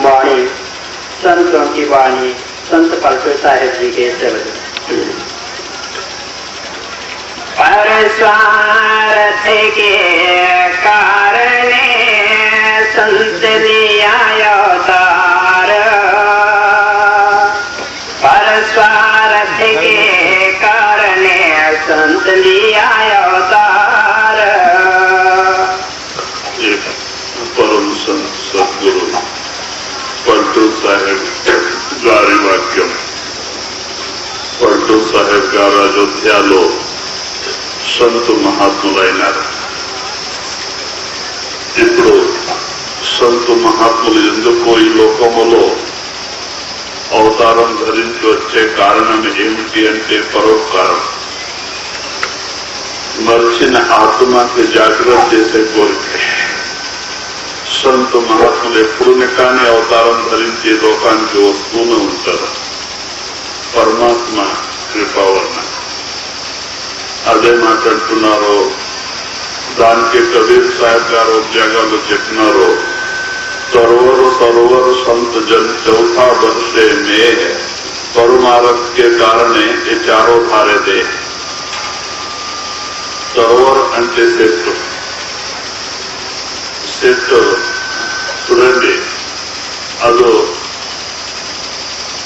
वाणी संतों की वाणी संत पलटू साहेब जी के शब्द। परस्वार्थ के कारण संत लिया अवतार, परस्वार्थ के कारण संत लिया अवतार। परम संत सद्गुरु पलटू साहेब గారి వాక్యం. పల్టూ సాహెబ్ గారు అయోధ్యలో సంతు మహాత్ములైనారు. ఇప్పుడు సంతు మహాత్ములు ఎందుకు ఈ లోకములో అవతారం ధరించి వచ్చే కారణం ఏమిటి అంటే పరోపకారం. మరిచిన ఆత్మకి జాగ్రత్త చేసే కోరిక. సంత మహాత్ములు ఎప్పుడునే కానీ అవతారం ధరించి లోకానికి వస్తూనే ఉంటారు. పరమాత్మ కృప వలన అదే మాట్లాడుతున్నారు. దానికి కబీర్ సాహెబ్ గారు ఉద్యోగాలు చెప్పినారు. సరోవరు సరోవరు సంత జన్ చౌథా బర్షే మే పరమారత్ के कारण ये चारों धारे थे. సరోవర్ అంటే చెట్టు చూడండి, ಅದು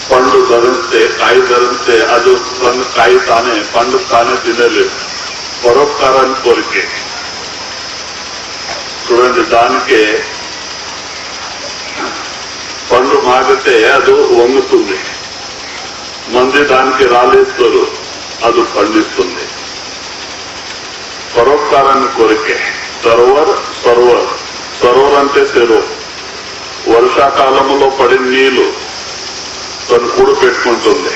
పండు ధరిస్తే కాయ ధరిస్తే ಅದು కాయ తానే పండు తానే తినలేదు. పరోపకారాన్ని కోరికే. చూడండి, దానికే పండు మాగితే అది వంగుతుంది. మంది దానికి రాలేస్తారు, అది పండిస్తుంది. పరోపకారాన్ని కోరికే. సరోవర్ సరోవర్ సరోవర్ అంటే చెరువు. వర్షాకాలంలో పడిన నీళ్లు తను కూడు పెట్టుకుంటుంది.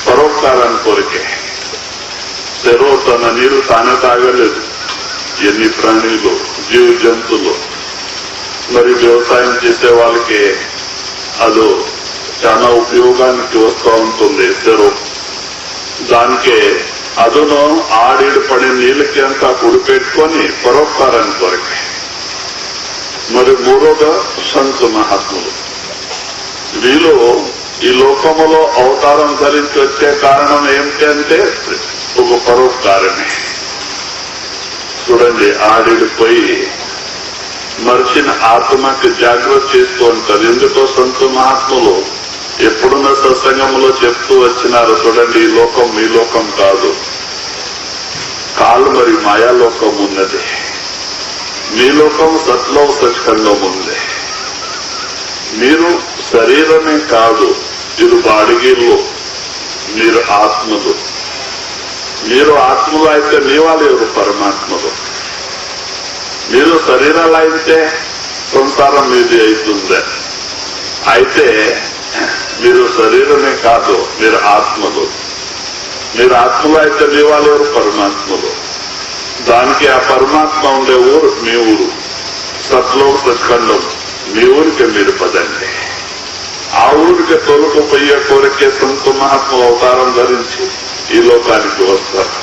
పరోపకారాన్ని కోరికే. చెరువు తన నీరు తానే తాగలేదు. ఎన్ని ప్రాణులు, జీవ జంతువులు, మరి వ్యవసాయం చేసే వాళ్ళకి అది చాలా ఉపయోగానికి వస్తూ ఉంటుంది చెరువు. దానికే అదును ఆడిడు పడిన నీళ్ళకి అంతా కూడి పెట్టుకొని పరోపకారాన్ని కోరికే. మరి మూడోగా సంత మహాత్ములు. వీళ్ళు ఈ లోకములో అవతారం ధరించి వచ్చే కారణం ఏమిటి అంటే ఒక పరోపకారమే. చూడండి, ఆడిడు పోయి మరిచిన ఆత్మకి జాగ్రత్త చేస్తూ ఉంటారు. ఎందుకో సంత మహాత్ములు ఎప్పుడున్న సత్సంగంలో చెప్తూ వచ్చినారు. చూడండి, ఈ లోకం మీ లోకం కాదు, కాలు మరి మాయాలోకం ఉన్నది. మీ లోకం సత్లో సత్ఖండం ఉంది. మీరు శరీరమే కాదు, మీరు బాడిగిళ్ళు, మీరు ఆత్మలు. మీరు ఆత్మలు అయితే మీ వాళ్ళు ఎవరు? పరమాత్మలు. మీరు శరీరాలు అయితే సంసారం మీది అవుతుంది. అయితే మీరు శరీరమే కాదు, మీరు ఆత్మలు. మీరు ఆత్మలు అయితే మీ వాళ్ళు ఎవరు? పరమాత్మలు. దానికి ఆ పరమాత్మ ఉండే ఊరు మీ ఊరు. సత్లో సత్ఖండం మీ ఊరికి మీరు పదండి. ఆ ఊరికి తొలగిపోయే కోరికే సంత మహాత్మ అవతారం ధరించి ఈ లోకానికి వస్తారు.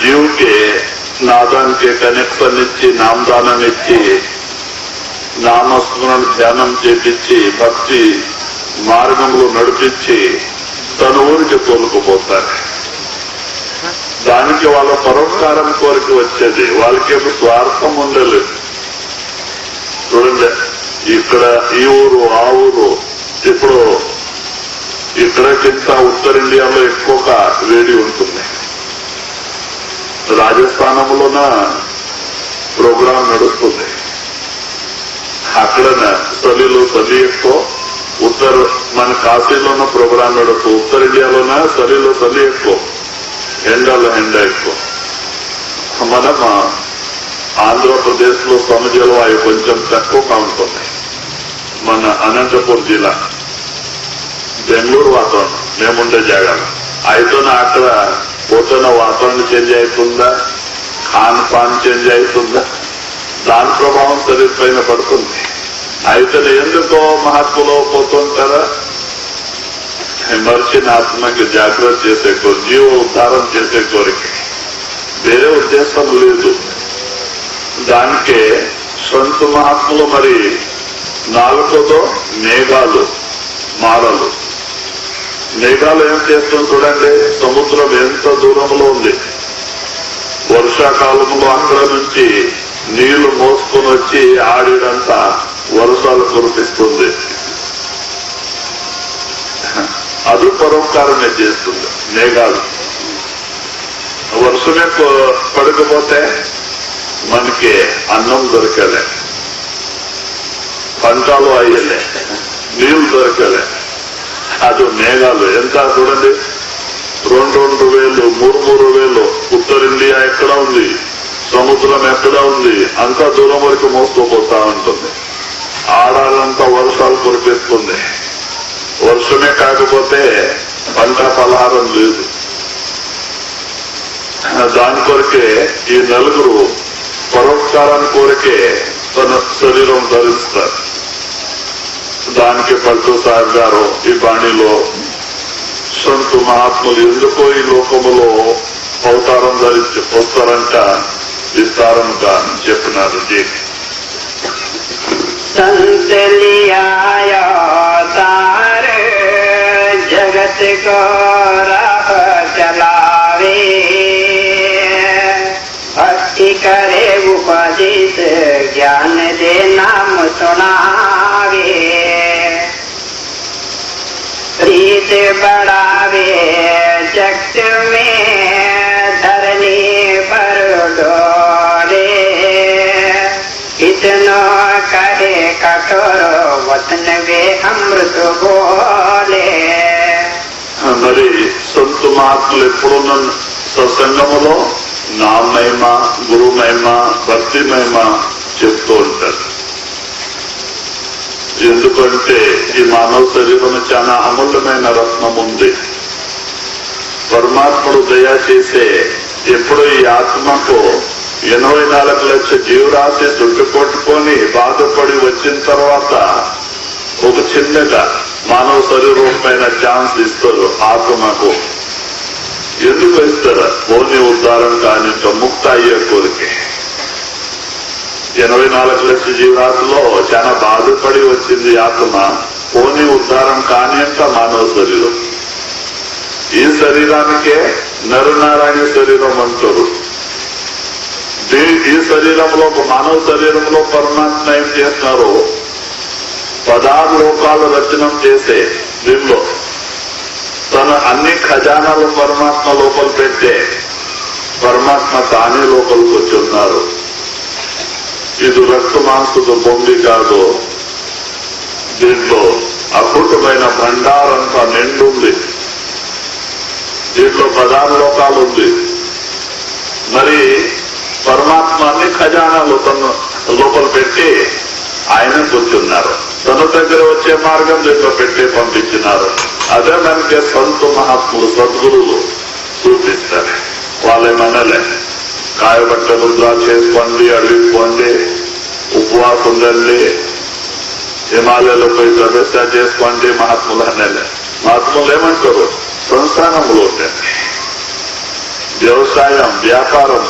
జీవుకి నాదానికి కనెక్షన్ ఇచ్చి, నామదానం ఇచ్చి, నామస్మరణ ధ్యానం చేపించి, భక్తి మార్గంలో నడిపించి తన ఊరికి తోలుకుపోతారు. దానికి వాళ్ళ పరోపకారం కోరిక వచ్చేది. వాళ్ళకేమో స్వార్థం ఉండలేదు. చూడండి, ఇక్కడ ఈ ఊరు ఆ ఊరు, ఇప్పుడు ఇక్కడకింత ఉత్తర ఇండియాలో ఎక్కువగా వేడి ఉంటుంది. రాజస్థానంలోన ప్రోగ్రాం నడుస్తుంది. అక్కడ చలిలో చలి ఎక్కువ, మన కాశీలోనూ ప్రోగ్రాం నడుపు, ఉత్తర ఇండియాలోన చలిలో చలి ఎక్కువ, ఎండలో ఎండ ఎక్కువ. మన ఆంధ్రప్రదేశ్ లో సమజలవాయు కొంచెం తక్కువగా ఉంటుంది. మన అనంతపూర్ జిల్లా, బెంగళూరు వాతావరణం మేముండే జాగాలో అయితేనే అక్కడ పోతున్న వాతావరణం చేంజ్ అవుతుందా, ఖాన్ పాన్ చేంజ్ అవుతుందా, దాని ప్రభావం శరీర పైన పడుతుంది. అయితే ఎందుకో మహాత్ములో పోతుంటారా, మనిషిన ఆత్మకి జాగ్రత్త చేసే కోరిక, జీవ ఉద్ధారం చేసే కోరిక, వేరే ఉద్దేశం లేదు. దానికే సంత మహాత్ములు మరి నాలుగోదో మేఘాలు, మారలు. మేఘాలు ఏం చేస్తుంది చూడండి, సముద్రం ఎంత దూరంలో ఉంది, వర్షాకాలంలో అక్కడ నుంచి నీళ్లు మోసుకొని వచ్చి ఆడినంతా వర్షాలు కురిపిస్తుంది. అది పరోపకారమే చేస్తుంది. మేఘాలు వర్షమే పడకపోతే మనకి అన్నం దొరకలే, పంటలు అయ్యలే, నీళ్లు దొరకలే. అది మేఘాలు ఎంత చూడండి, 2,000 3,000 ఉత్తర ఇండియా ఎక్కడ ఉంది, సముద్రం ఎక్కడ ఉంది, అంత దూరం వరకు మోసుకుపోతా ఉంటుంది. ఆడాలంతా వర్షాలు కురిపిస్తుంది. వర్షమే కాకపోతే పంట పలహారం లేదు. దాని కొరకే ఈ నలుగురు పరోపకారాన్ని కోరికే తన శరీరం ధరిస్తారు. దానికి పట్టు సాహెబ్ గారు ఈ బాణిలో సంత మహాత్ములు ఎందుకో ఈ లోకములో అవతారం ధరించి వస్తారంట విస్తారంగా చెప్పినారు. संत लिया अवतार जगत को राह चलावे, भक्ति करे उपदेश ज्ञान दे नाम सुनावे, प्रीत बढ़ावे जगत में धरनी पर डोरे, इतना कहे कठोर वतन वे अमृत बोले. మరి సంత మహాత్ములు ఎప్పుడు సత్సంగములో నా మహిమ, గురు మహిమ, భక్తి మహిమ చెప్తూ ఉంటారు. ఎందుకంటే ఈ మానవ శరీరం చాలా అమూల్యమైన రత్నం ఉంది. పరమాత్ముడు దయా చేసే ఎప్పుడు ఈ ఆత్మకు 84 లక్షల జీవరాశి చుట్టుకొట్టుకొని బాధపడి వచ్చిన తర్వాత ఒక చిన్నగా మానవ శరీరం పైన ఛాన్స్ ఇస్తారు ఆత్మకు. ఎందుకు ఇస్తారు? ఓని ఉద్ధారం కానీ ముక్త అయ్యే కోరికే. 84 లక్షల జీవరాశిలో చాలా బాధపడి వచ్చింది ఆత్మ, ఓని ఉద్ధారం కానీ అంట మానవ శరీరం. ఈ శరీరానికే నరనారాయణ శరీరం అంటారు. ఈ శరీరంలో, మానవ శరీరంలో పరమాత్మ ఏం చేస్తున్నారు, 16 లోకాలు రచనం చేసే దీనిలో తన అన్ని ఖజానాలు పరమాత్మ లోపల పెట్టే పరమాత్మ తానే లోపలికి వచ్చి ఉన్నారు. ఇది రక్త మాంసదు బొమ్మి కాదు, దీంట్లో అద్భుతమైన భండారంతా నిండుంది. దీంట్లో 16 లోకాలు ఉంది. మరి పరమాత్మ అన్ని ఖజానాలు తన లోపల పెట్టి ఆయన కూర్చున్నారు. తన దగ్గర వచ్చే మార్గం దీంట్లో పెట్టి పంపించినారు. అదే మనకి సంత మహాత్ములు, సద్గురువులు చూపిస్తారు. వాళ్ళేమనలే, కాయబట్టలు డ్రా చేసుకోండి, అడవికి పోండి, ఉపవాసం ఉండండి, హిమాలయాలో పోయి ప్రవేశ చేసుకోండి మహాత్ములు అనలే. మహాత్ములు ఏమంటారు? సంస్థానంలో ఉండండి, వ్యవసాయం, వ్యాపారం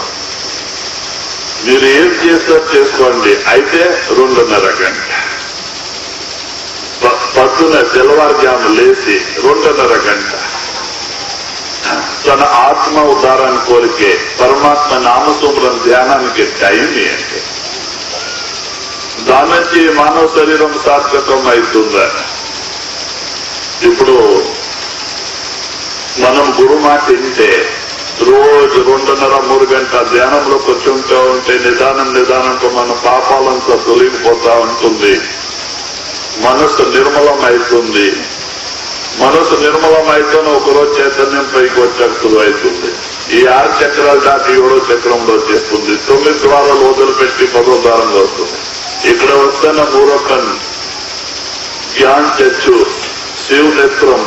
మీరు ఏం చేస్తారు చేసుకోండి, అయితే 2:30 గంట పొద్దున తెల్లవారుజాము లేచి 2:30 గంట తన ఆత్మ ఉద్ధారాన్ని కోరికే పరమాత్మ నామసుమరం ధ్యానానికి టైం ఏంటి? దాని నుంచి మానవ శరీరం సార్థకం అవుతుందా? ఇప్పుడు మనం గురు మాట వింటే రోజు 2:30-3 గంటల ధ్యానంలో కూర్చుంటూ ఉంటే నిదానంతో మన పాపాలంతా తొలగిపోతా ఉంటుంది. మనస్సు నిర్మలం అవుతుంది. మనస్సు నిర్మలం అయితేనే ఒకరోజు చైతన్యం పైకి వచ్చేప్పుడు అవుతుంది. ఈ 6 చక్రాలు దాటి 7వ చక్రంలో వచ్చేస్తుంది. 9 ద్వారాలు వదిలిపెట్టి 10వ ద్వారంలో వస్తుంది. ఇక్కడ వస్తున్న మూరకన్ జ్ఞాన్ చచ్చు శివ నేత్రం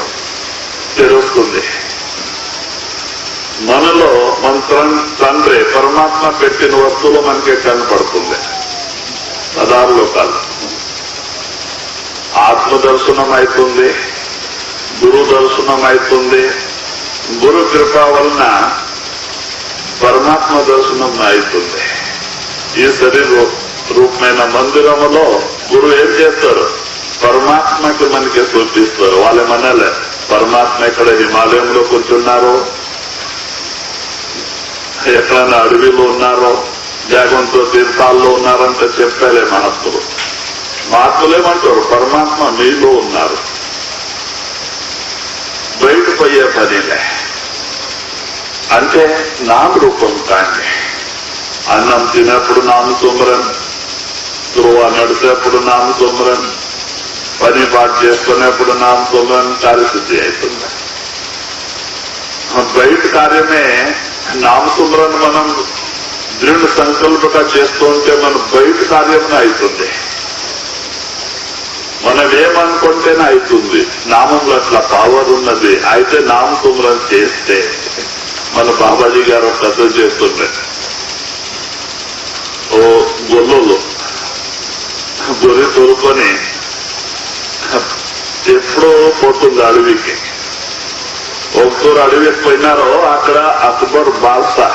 తెరుస్తుంది. మనలో మన తండ్రి పరమాత్మ పెట్టిన వస్తువులు మనకే కనపడుతుంది. 16 లోకాలు ఆత్మదర్శనం అవుతుంది, గురు దర్శనం అవుతుంది. గురు కృప వలన పరమాత్మ దర్శనం అవుతుంది. ఈ శరీర రూపమైన మందిరములో గురు ఏం చేస్తారు? పరమాత్మకి మనకి సూచిస్తారు. వాళ్ళేమనాలే పరమాత్మ ఇక్కడ హిమాలయంలో కూర్చున్నారో, ఎక్కడైనా అడవిలో ఉన్నారో, జాగంతో తీర్థాల్లో ఉన్నారంటే చెప్పాలే మహాత్ములు. మహాత్ములేమంటారు? పరమాత్మ మీలో ఉన్నారు, బయట పోయే పనిలే. అంటే నామరూపం కాండి. అన్నం తినేప్పుడు నామసుమరన్, ధ్రువ నడిచేప్పుడు నామసుమరన్, పని పాటు చేసుకునేప్పుడు నామసుమరన్ కార్యసిద్ధి అవుతుంది. బయట కార్యమే నామసుమరన్ మనం దృఢ సంకల్పంగా చేస్తూ ఉంటే మన బయట కార్యమే అవుతుంది. మనం ఏమనుకుంటేనే అవుతుంది. నామంలో అట్లా పవర్ ఉన్నది. అయితే నామసుమరన్ చేస్తే మన బాబాజీ గారు కథ చేస్తుండే. ఓ గొల్లలో గొర్రె తోలుకొని ఎప్పుడో పోతుంది అడవికి. ఒకసారి అడవికి పోయినారో అక్కడ అక్బర్ బాద్షా,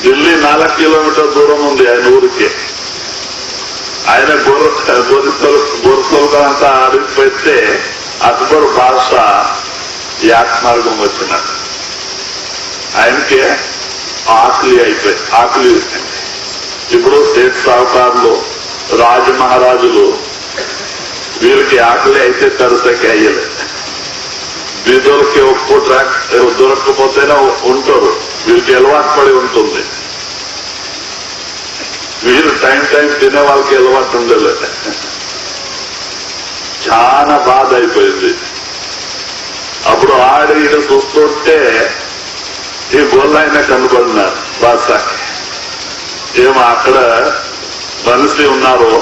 ఢిల్లీ 4 కిలోమీటర్ దూరం ఉంది ఆయన ఊరికి. ఆయన గొర్రెతోలుకంతా అడవికి పోతే అక్బర్ బాద్షా యాక్ మార్గం వచ్చినాడు. ఆయనకే ఆకలి. ఇప్పుడు సేట్ సాహుకారులు, రాజు మహారాజులు వీరికి ఆకలి అయితే తరసకి అయ్యలే. బీదోళ్ళకి ఒక పూట దొరకకపోతేనే ఉంటారు. వీరికి అలవాటు పడి ఉంటుంది. వీరు టైం తినే వాళ్ళకి అలవాటు ఉండలే. చాలా బాధ అయిపోయింది. అప్పుడు ఆడి ఈడ చూస్తుంటే ఈ గొల్లైన కనబడినారు బాద్షాకి. ఏమో అక్కడ మనిషి ఉన్నారు,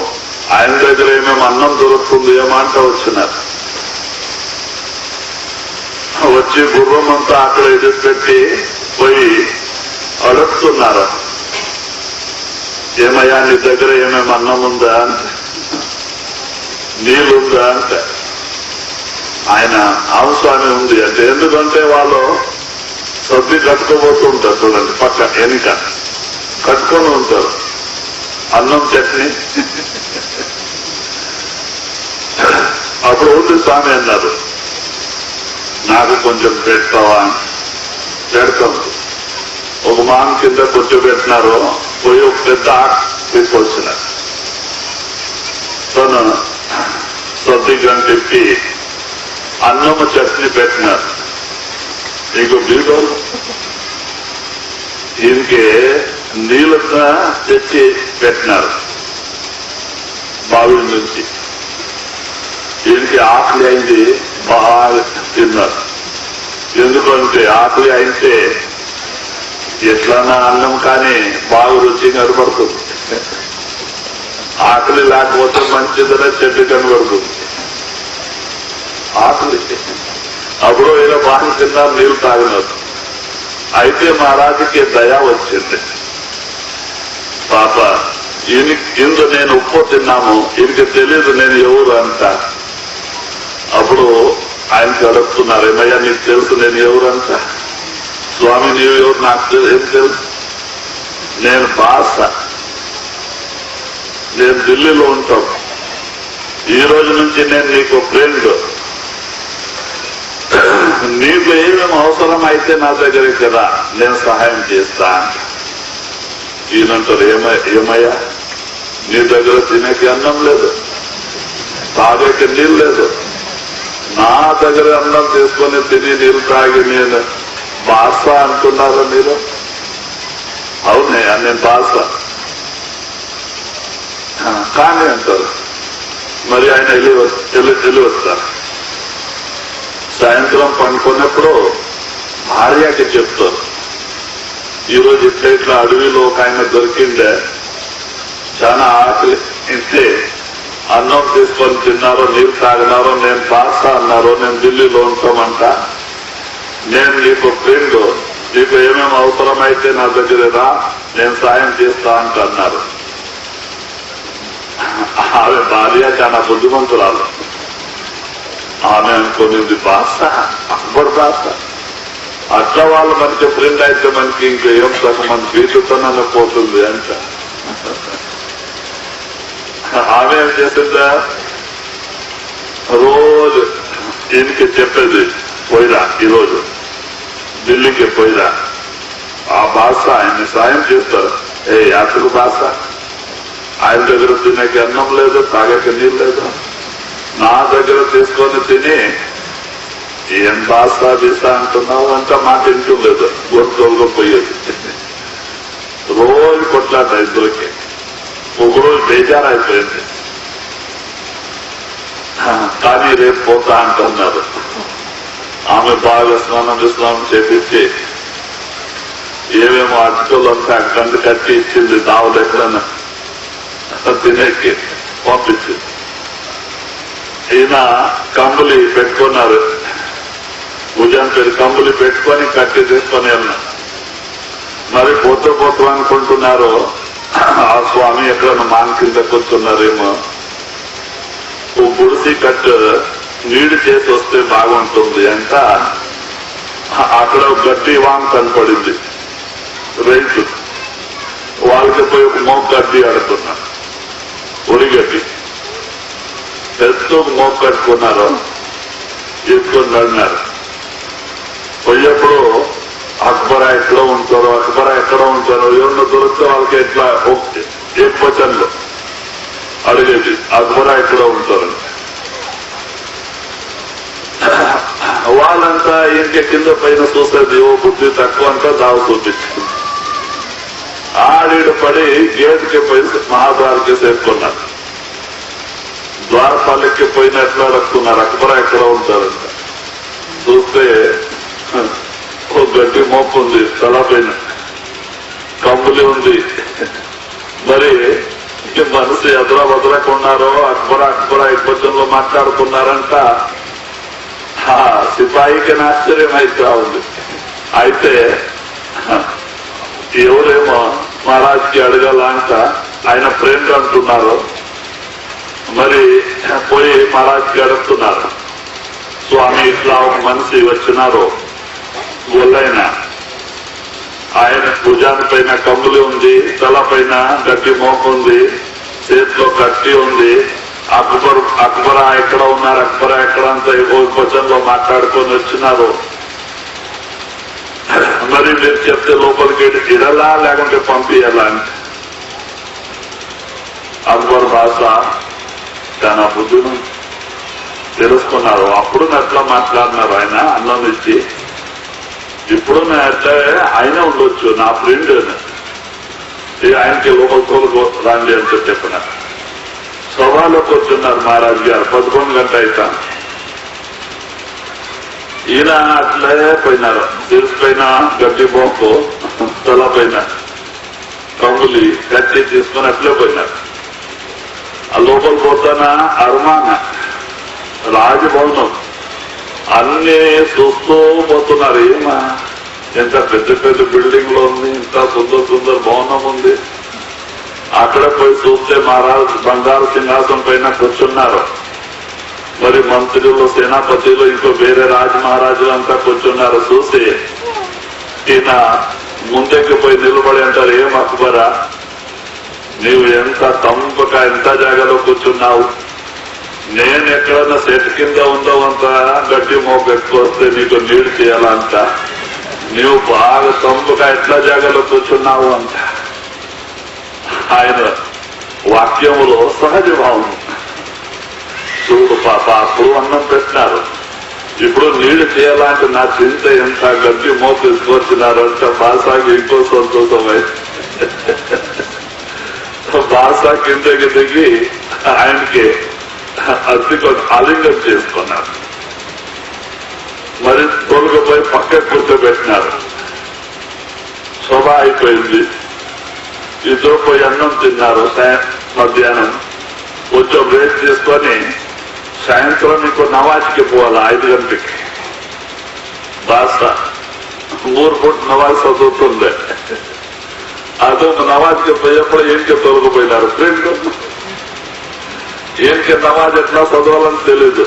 ఆయన దగ్గర ఏమేమి అన్నం దొరుకుతుంది ఏమంట వచ్చినారు. వచ్చి గుర్రం అంతా అక్కడ ఎదురుపెట్టి పోయి అడుగుతున్నారు, ఏమయ్యా నీ దగ్గర ఏమేమి అన్నం ఉందా అంటే, నీళ్ళుందా అంటే, ఆయన ఆవుస్వామి ఉంది అంటే. ఎందుకంటే వాళ్ళు సర్ది కట్టుకోబోతూ ఉంటారు చూడండి, పక్క వెనుక కట్టుకొని ఉంటారు అన్నం చట్నీ. అప్పుడు ఉంది స్వామి అన్నారు, నాకు కొంచెం పెడతావా? పెడతాం. ఒక మాన్ కింద కూర్చోబెట్టినారు. పోయి ఒక పెద్ద ఆకు తీసుకొచ్చినారు. తను సర్ది గంటెక్కి అన్నము చట్నీ పెట్టినారు. నీకు బీదోలు ఈయనకి నీళ్ళ తెచ్చి పెట్టినారు బావి నుంచి. ఈయనకి ఆకలి అయింది, బాగా తిన్నారు. ఎందుకంటే ఆకలి అయితే ఎట్లన్నా అన్నం కానీ బాగా రుచి కనబడుతుంది. ఆకలి లేకపోతే మంచిదనే చెట్టు కనబడుతుంది. ఆకలి అప్పుడు ఈయన బాగా తిన్నారు, నీళ్లు తాగినారు. అయితే మహారాజుకి దయా వచ్చింది. పాప ఇందు నేను ఉప్పు తిన్నాము, ఈయనకి తెలియదు నేను ఎవరు అంట. అప్పుడు ఆయనకి అడుగుతున్నారు, ఏమయ్యా నీకు తెలుసు నేను ఎవరంట? స్వామి నీవు ఎవరు? నాకు ఏం తెలుసు, నేను బాద్షా, నేను ఢిల్లీలో ఉంటాం. ఈ రోజు నుంచి నేను నీకు ఫ్రెండ్. నీకు ఏమేమి అవసరం అయితే నా దగ్గరికి కదా, నేను సహాయం చేస్తా. ఈయనంటారు, ఏమయ్యా నీ దగ్గర తినేకి అన్నం లేదు, తాగేకి నీళ్ళు లేదు, నా దగ్గర అన్నం తీసుకొని తిని నీళ్ళు తాగి నేను బాద్షా అంటున్నారా మీరు? అవునే నేను బాద్షా కానీ అంటారు, మరి ఆయన వెళ్ళి వస్తారు. సాయంత్రం పండుకున్నప్పుడు భార్యకి చెప్తారు, ఈరోజు ఇట్లా అడవిలో ఒక ఆయన దొరికిందే, చాలా ఆకలి ఇస్తే అన్నం తీసుకొని తిన్నారో, నీరు తాగినారో, నేను పాస్తా అన్నారో, నేను ఢిల్లీలో ఉంటామంట, నేను నీకు ఫ్రెండ్, నీకు ఏమేమి అవసరమైతే నా దగ్గర రా, నేను సాయం చేస్తా అంట అన్నారు. ఆమె భార్య చాలా బుద్ధిమంతురాలు. ఆమె అనుకునేది బాసా, అక్బర్ బాసా, అట్లా వాళ్ళు మనకి ఫ్రెండ్ అయితే మనకి ఇంకా ఏం తక్కువ, మన బీటుతోనే పోతుంది అంట. ఆమె ఏం చేసిందా, రోజు ఈయనకి చెప్పేది, పోయిరా ఈరోజు ఢిల్లీకి పోయిరా, ఆ భాష ఆయన్ని సాయం చేస్తారు. అతను భాష, ఆయన దగ్గర తినేకి అన్నం లేదు, తాగేకి నీళ్ళు లేదు, నా దగ్గర తీసుకొని తిని ఏం భాష తీసా అంటున్నావు అంతా మాట ఇంటలేదు, గొంతులుగా పోయేది. రోజు కొట్లాట ఇద్దరికి. ఒకరోజు బేజారైపోయింది, కానీ రేపు పోతా అంటున్నారు. ఆమె బాగా స్నానం చేపించి ఏమేమో అటుకోలంతా కండు కట్టి ఇచ్చింది, దావులు ఎక్కడన్నా తినేకి పంపించింది. ఈయన కంబులి పెట్టుకున్నారు, భుజం పేరు కంబులి పెట్టుకొని కట్టి తీసుకొని వెళ్ళినారు. మరి పోతూ అనుకుంటున్నారు, ఆ స్వామి ఎక్కడన్నా మాన్ కింద కూర్చున్నారేమో, ఓ గుడిసి కట్టు నీడు చేసి వస్తే బాగుంటుంది అంట. అక్కడ గడ్డి వాన్ కనపడింది, రైతు వాళ్ళకి పోయి ఒక మోపు గడ్డి ఆడుతున్నారు, ఒడిగడ్డి పెద్ద మోపు కట్టుకున్నారు, ఎత్తుకొని నడినారు. పోయేప్పుడు అక్బరా ఎక్కడ ఉంటారో ఎవరినో దొరికితే వాళ్ళకి ఎట్లా ఏకవచనంలో అడిగేది, అక్బరా ఎక్కడ ఉంటారు. వాళ్ళంతా ఇంకే కింద పైన చూసేది, ఓ బుద్ధి తక్కువ అంతా దావు చూపించింది. ఆడీడు పడి గేటుకి పోయి మహాద్వారకి చేరుకున్నారు. ద్వారపాలకి పోయినట్లు అడుగుతున్నారు, అక్బరా ఎక్కడ ఉంటారంట. చూస్తే ఓ గడ్డి మోపు ఉంది, తల పైన కంబులి ఉంది. మరి మనసు ఎదురా వదలకున్నారో అక్బరా ఎక్కువలో మాట్లాడుకున్నారంట. సిపాయికి ఆశ్చర్యం అయితే ఉంది. అయితే ఎవరేమో మహారాజ్కి అడగాల అంట, ఆయన ఫ్రెండ్ అంటున్నారు. మరి పోయి మహారాజ్కి అడుగుతున్నారు, స్వామి ఇట్లా ఒక మనిషి వచ్చినారు, గొల్లైన ఆయన భుజాని పైన కంబులి ఉంది, తల పైన గడ్డి మోపు ఉంది, చేతిలో కత్తి ఉంది, అక్బరా ఎక్కడ ఉన్నారు, అక్బరా ఎక్కడ అంతా క్వశ్చన్లో మాట్లాడుకొని వచ్చినారు. మరి మీరు చెప్తే లోపలికి ఇడలా లేకుంటే పంపించాలా అంటే అక్బర్ భాష చాలా బుద్ధిని తెలుసుకున్నారు. అప్పుడు ఎట్లా మాట్లాడినారు, ఆయన అన్నం ఇచ్చి, ఇప్పుడు నేను ఎట్లా ఆయన ఉండొచ్చు నా ఫ్రెండ్, ఆయనకి లోపలికి రాండి అని చెప్పినారు. సభలోకి వచ్చున్నారు మహారాజు గారు, 11 గంటల అయితే ఈయన అట్లే పోయినారు. తెలిసిపోయిన గడ్డి బొంపు తల పైన కంబులి గట్టి తీసుకుని అట్లే పోయినారు. ఆ లోపల పోతానా అర్మాన రాజభవనం అన్ని చూస్తూ పోతున్నారు. ఏమా ఎంత పెద్ద బిల్డింగ్ లో ఉంది, ఇంత సుందర భవనం ఉంది. అక్కడ పోయి చూస్తే మహారాజు బంగారు సింహాసనం పైన కూర్చున్నారు. మరి మంత్రులు, సేనాపతిలు, ఇంకో వేరే మహారాజులు అంతా కూర్చున్నారు. చూసి ఈయన ముందుకు పోయి నిలబడి అంటారు, ఏం అక్బరా నీవు ఎంత తంపక ఎంత జాగాలో కూర్చున్నావు, నేను ఎక్కడన్నా చెట్టు కింద ఉందో అంత గడ్డి మోపు ఎక్కువ వస్తే నీకు నీళ్లు చేయాలంట, నీవు బాగా తంపక ఎట్లా జాగాలో కూర్చున్నావు అంట. ఆయన వాక్యములో సహజ భావం. చూడు పాప, అప్పుడు అన్నం పెట్టినారు, ఇప్పుడు నీళ్లు చేయాలంటే నా చింత ఎంత గడ్డి మోపు తీసుకొచ్చినారు అంటే బాసాకి ఇంకో సంతోషమై బాసా కిందకి దిగి ఆయనకి అద్దెకొని ఆలింగం చేసుకున్నారు. మరి తోలుకుపోయి పక్కకు కూర్చోబెట్టినారు. శోభ అయిపోయింది. ఇద్దరు పోయి అన్నం తిన్నారు. మధ్యాహ్నం కొంచెం బ్రేక్ తీసుకొని సాయంత్రం ఇంకో నమాజ్కి పోవాలి 5 గంటలకి. బాసా 3 పూట నమాజ్ చదువుతుండే. అదొక నమాజ్కి పోయేప్పుడు ఏంటి తొలగిపోయినారు ఫ్రెండ్. ఏంటి నమాజ్ ఎట్లా చదవాలని తెలీదు.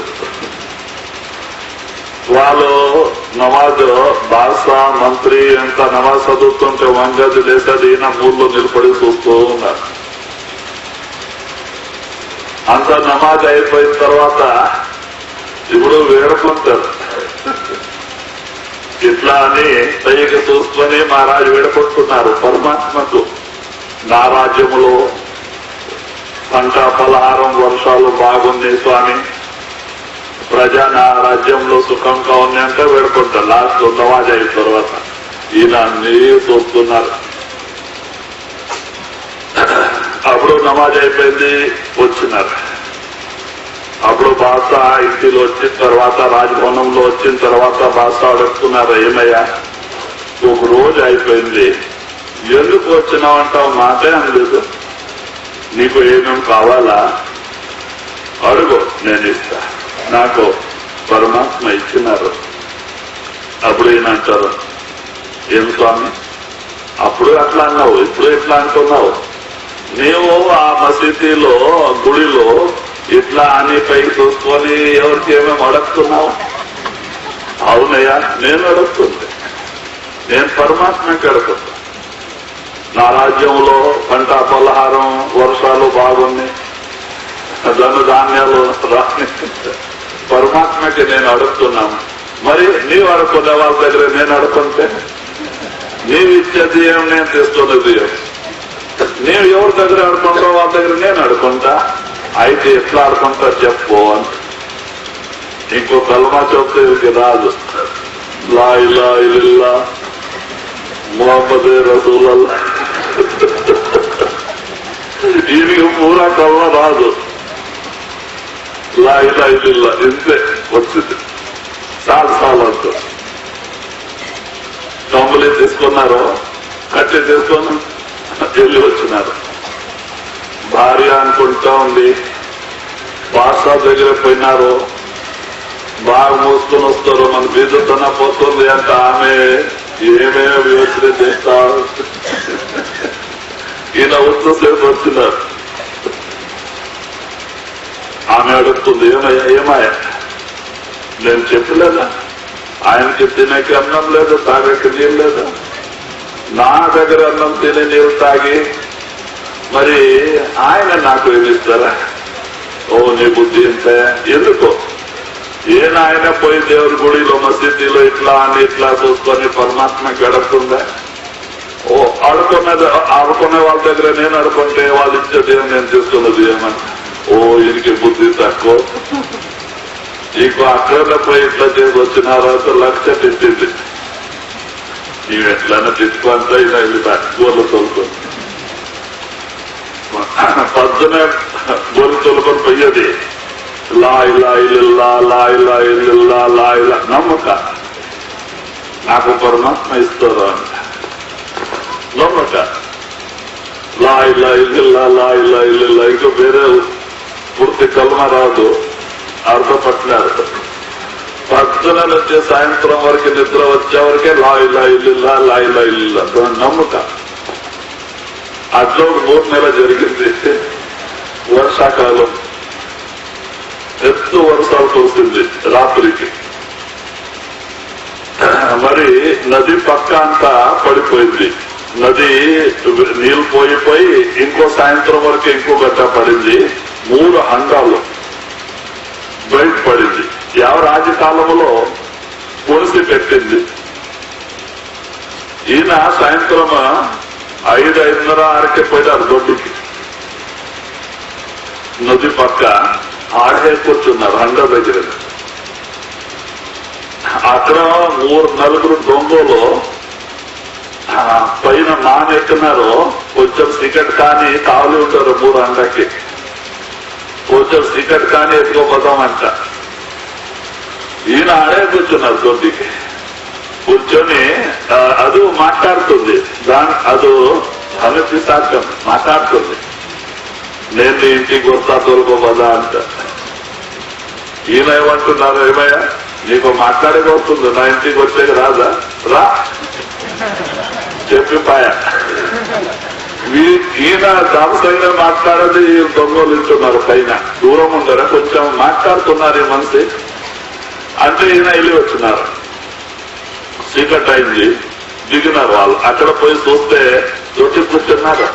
వాళ్ళు నమాజ్ బాసా మంత్రి ఎంత నమాజ్ చదువుతుంటే వంగది లేసది ఈయన మూడులో నిలబడి చూస్తూ ఉన్నారు. అంత నమాజ్ అయిపోయిన తర్వాత ఇప్పుడు వేడుకుంటారు. ఇట్లా అని పైకి చూసుకొని మహారాజు వేడుకుంటున్నారు పరమాత్మకు. నా రాజ్యములో పంట పలహారం వర్షాలు బాగుంది స్వామి, ప్రజా నా రాజ్యంలో సుఖంగా ఉంది అంటే వేడుకుంటారు. లాస్ట్ నమాజ్ అయిన తర్వాత ఈయన అన్ని చూస్తున్నారు. అప్పుడు నమాజ్ అయిపోయింది, వచ్చినారు. అప్పుడు బాసా ఇంటిలో వచ్చిన తర్వాత రాజభవనంలో వచ్చిన తర్వాత బాసా అడుగుతున్నారు, ఏమయ్యా ఒక రోజు అయిపోయింది, ఎందుకు వచ్చినావంటావు? మాటే అనలేదు. నీకు ఏమేమి కావాలా అడుగు, నేను ఇస్తా. నాకు పరమాత్మ ఇచ్చినారు. అప్పుడు ఏమంటారు, ఏం స్వామి అప్పుడు అట్లా అన్నావు, ఇప్పుడు ఎట్లా అంటున్నావు? నీవు ఆ మసీదీలో గుడిలో ఇట్లా అని పైకి చూసుకొని ఎవరికి ఏమేమి అడుగుతున్నావు? అవునయ్యా నేను అడుగుతుంది, నేను పరమాత్మకి అడుగుతున్నా. నా రాజ్యంలో పంట పలహారం వర్షాలు బాగున్నాయి, ధాన్యాలు రాని పరమాత్మకి నేను అడుగుతున్నాను. మరి నీవు అడుక్కునే వాళ్ళ దగ్గర నేను అడుగుతుంటే నీవు ఇచ్చేది ఏం, నేను తెస్తున్నది ఏం? నీవు ఎవరి దగ్గర ఆడుకుంటావు వాళ్ళ దగ్గర నేను ఆడుకుంటా. అయితే ఎట్లా ఆడుకుంటా చెప్పు అని. ఇంకో కల్మా చెప్తే వీరికి రాదు. లా ఇలాహ ఇల్లల్లాహ్ ముహమ్మదే రసూలుల్లాహ్. ఈయనకి పూరా కల్మా రాదు. లా ఇలాహ ఇల్లల్లాహ్ ఇంతే వచ్చింది. సాలు అంటూ కమ్ములే తీసుకున్నారు, కట్టె తీసుకొని వెళ్ళి వచ్చినారు. భార్య అనుకుంటా ఉంది. బాసా దగ్గర పోయినారు. బాగా మోసుకొని వస్తారు, మన బీజతన పోతుంది అంట. ఆమె ఏమేమి యోచన చేస్తా, ఈయన వచ్చేసేపు వచ్చినారు. ఆమె అడుగుతుంది, ఏమయ్యా నేను చెప్పలేదా ఆయనకి తినేకి అన్నం లేదు, తాగకి నీళ్ళు లేదు, నా దగ్గర అన్నం తిని నీళ్ళు తాగి మరి ఆయన నాకు ఏమిస్తారా? ఓ నీ బుద్ధి ఇంతే. ఎందుకో ఆయన పోయి దేవుడి గుడిలో మసీదీలో ఇట్లా అని ఇట్లా చూసుకొని పరమాత్మకి అడుగుతుందా? ఓ ఆడుకునే వాళ్ళ దగ్గర నేను అడుకుంటే వాళ్ళు ఇచ్చేది ఏం, నేను తీసుకున్నది ఏమని. ఓ ఈయనకి బుద్ధి తక్కువ. ఇంకో అక్కడ పోయి ఇట్లా చేసి వచ్చినారు, లక్ష తిట్టింది. నీవు ఎట్లయినా తిట్టుకుంటా ఇలా వెళ్ళి గోర్లు తోలుకొని పొద్దునే గోర్లు తోలుకొని పోయేది. లా ఇలాహ ఇల్లల్లాహ్ లా ఇలాహ ఇల్లల్లాహ్ లా ఇలాహ నమ్మక నాకు పరమాత్మ ఇస్తారు అంట. నమ్మక లా ఇలాహ ఇల్లల్లాహ్ లా ఇలాహ ఇల్లల్లాహ్. ఇంకా వేరే పూర్తి కల్మా రాదు, అర్థపట్టినారు. పొద్దున నుంచి సాయంత్రం వరకు నిద్ర వచ్చే వరకే లా ఇలాహ ఇల్లల్లాహ్ లా ఇలాహ ఇల్లల్లాహ్ నమ్మక. అట్లా 3 నెలలు జరిగింది. వర్షాకాలం ఎత్తు వర్షాలు కురిసింది రాత్రికి. మరి నది పక్క అంతా పడిపోయింది. నది నీళ్లు పోయిపోయి ఇంకో సాయంత్రం వరకు ఇంకో గడ్డ పడింది. 3 హండాలు బయట పడింది. రాజు కాలంలో పొడిసి పెట్టింది. ఈయన సాయంత్రం 5:30 పోయినారు దొడ్డుకి. నది పక్క ఆడే కూర్చున్నారు హండ దగ్గర. అక్కడ 3-4 దొంగలు పైన నానెక్కినారు. కొంచెం టికెట్ కానీ కావాలి ఉంటారు 3 హండకి. కొంచెం సీకట్ కానీ ఎత్తుకోపోతామంట. ఈయన ఆడే కూర్చున్నారు దొడ్డికి కూర్చొని అది మాట్లాడుతుంది. అది అనుపి సాక్ష్యం మాట్లాడుతుంది. నేను నీ ఇంటికి వస్తా తోలుకోపోదా అంట. ఈయన ఏమంటున్నారు, ఏమయ్యా నీకు మాట్లాడేది వస్తుంది, నా ఇంటికి వచ్చేది రాదా, రా చెప్పిపాయా. ఈయన దామసంగా మాట్లాడేది దొంగలు ఇంటున్నారు పైన, దూరం ఉండరా కొంచెం మాట్లాడుతున్నారు ఈ మనిషి అంటే ఈయన వెళ్ళి వచ్చినారు. చీకట్ అయింది, దిగినారు వాళ్ళు. అక్కడ పోయి చూస్తే దొట్టి కూర్చున్నారు.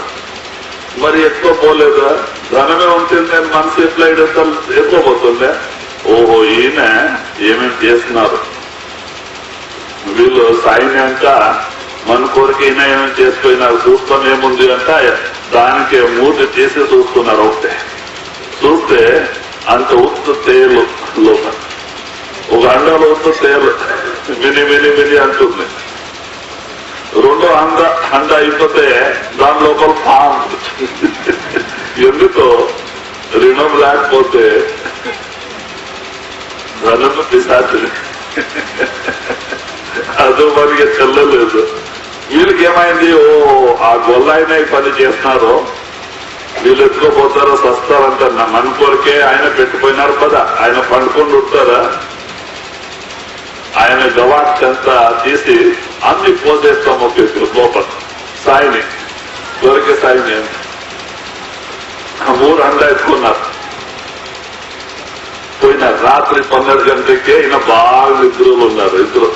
మరి ఎక్కువ పోలేదా, ధనమే ఉంటుంది, నేను మనసు ఎట్లా ఎక్కువ పోతుందే. ఓహో ఈయన ఏమేమి చేస్తున్నారు వీళ్ళు సాయిని అంట, మన కోరిక ఈయన ఏమేమి చేసిపోయినారు చూస్తాం ఏముంది అంట. దానికి మూర్తి చేసి చూస్తున్నారు. ఒకటే చూస్తే అంత ఉత్తు తేలు లోపల, ఒక అండాలో ఉత్తు తేలు మిని మిని మిని అంటుంది. రెండో అండ అయిపోతే దాని లోపల పాము. ఎందుకో రుణం లేకపోతే ధనము పిశాచిని, అదో మనకి చెల్లలేదు. వీళ్ళకి ఏమైంది, ఓ ఆ గొల్లాయన పని చేస్తున్నారు, వీళ్ళు ఎత్తుకోపోతారో సస్తారంట. మన కొరికే ఆయన పెట్టిపోయినారు కదా, ఆయన పండుకొని ఉంటారా, ఆయన గవాక్ష అంతా తీసి అన్ని పోసేస్తాం ఒక ఎత్తులు లోపల. సాయిని దొరికే సాయిని 3 అండ ఎత్తుకున్నారు. పోయినారు రాత్రి 12 గంటలకే. ఈయన బాగా నిద్రలు ఉన్నారు. ఇద్దరు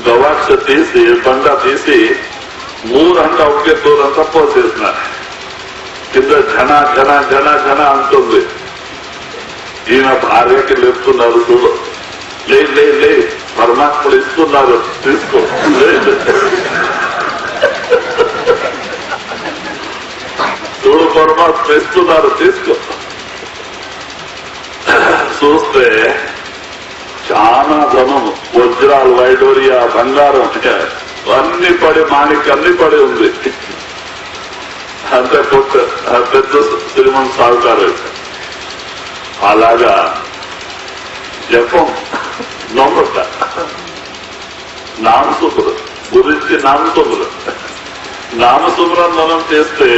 గవాక్ష తీసి బండ తీసి 3 అండ ఒకే దూరంతా పోసేసినారు. కింద ఘన ఘన ఘన ఘన అంటుంది. ఈయన భార్యకి లేపుతున్నారు, చూడు లే లే లే పరమాత్ముడు ఇస్తున్నారు తీసుకో. చూడు పరమాత్మ ఇస్తున్నారు తీసుకో. చూస్తే చాలా ధనము, వజ్రాలు, వైడూరియా, బంగారం అన్ని పడి, మాణిక్ అన్ని పడి ఉంది. అంతే పెద్ద శ్రీమంత సాగుతారు. అలాగా జపం నమ్మట, నామసుములు గురించి నామసుమరం మనం చేస్తే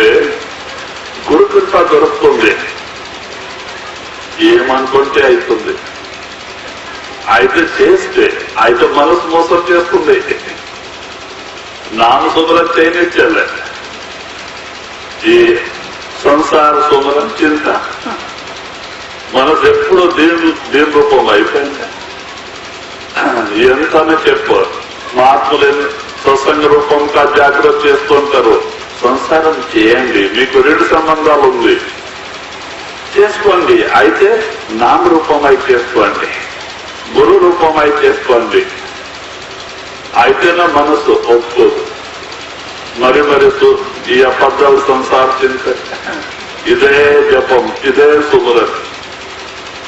గురుకృప దొరుకుతుంది. ఏమనుకుంటే అవుతుంది, అయితే చేస్తే అయితే మనసు మోసం చేస్తుంది. నామసుమరం చేయనిచ్చలే. ఈ సంసార సుమరం చింత మనసు ఎప్పుడో దీని రూపం అయిపోయింది. ఎంతనే చెప్పు, మహాత్ములు సత్సంగ రూపంగా జాగ్రత్త చేస్తుంటారు. సంసారం చేయండి, మీకు 2 సంబంధాలు ఉంది, చేసుకోండి. అయితే నామరూపమై చేసుకోండి, గురు రూపమై చేసుకోండి. అయితేనే మనసు ఒప్పుకోదు. మరి ఈ అబద్ధాలు సంసార చింత, ఇదే జపం, ఇదే సుమరం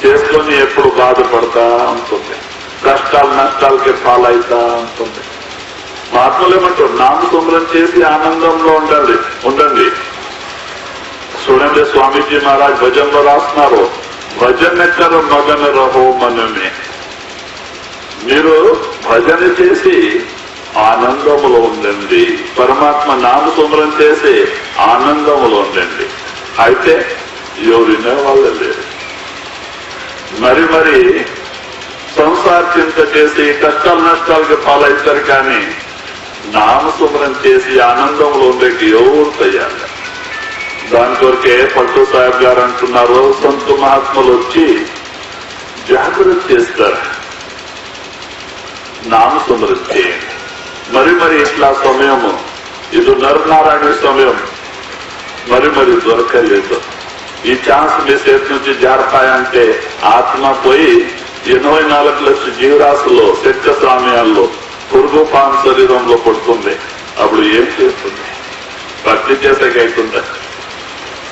చేసుకొని ఎప్పుడు బాధపడతా ఉంటుంది, కష్టాలు నష్టాలకి పాలైతా ఉంటుంది. మహాత్ములు ఏమంటారు, నామసుమరం చేసి ఆనందంలో ఉండండి. చూడండి స్వామీజీ మహారాజ్ భజన్లో రాస్తున్నారు, భజన కర మగన రహో మనమే. మీరు భజన చేసి ఆనందములో ఉండండి, పరమాత్మ నామసుమరం చేసి ఆనందములో ఉండండి. అయితే ఎవరినే వాళ్ళు లేరు. మరి సంసార చింత చేసి కష్టాలు నష్టాలకి పాలవుతారు. కానీ నామసుమరం చేసి ఆనందంలో ఉండేకి ఎవరు తయారు. దాని కొరకే పట్టు సాహెబ్ గారు అంటున్నారు, సంత మహాత్ములు వచ్చి జాగ్రత్త చేస్తారు, నామసుమరం చేయండి. మరి ఇట్లా సమయము, ఇది నరనారాయణ సమయం మరి దొరకలేదు. ఈ ఛాన్స్ మీ చేతి నుంచి జారతాయంటే ఆత్మ పోయి 84 లక్షల జీవరాశుల్లో శక్త సమయాల్లో పురుగు పాము శరీరంలో పడుతుంది. అప్పుడు ఏం చేస్తుంది? భక్తి చేసేకైతుందా?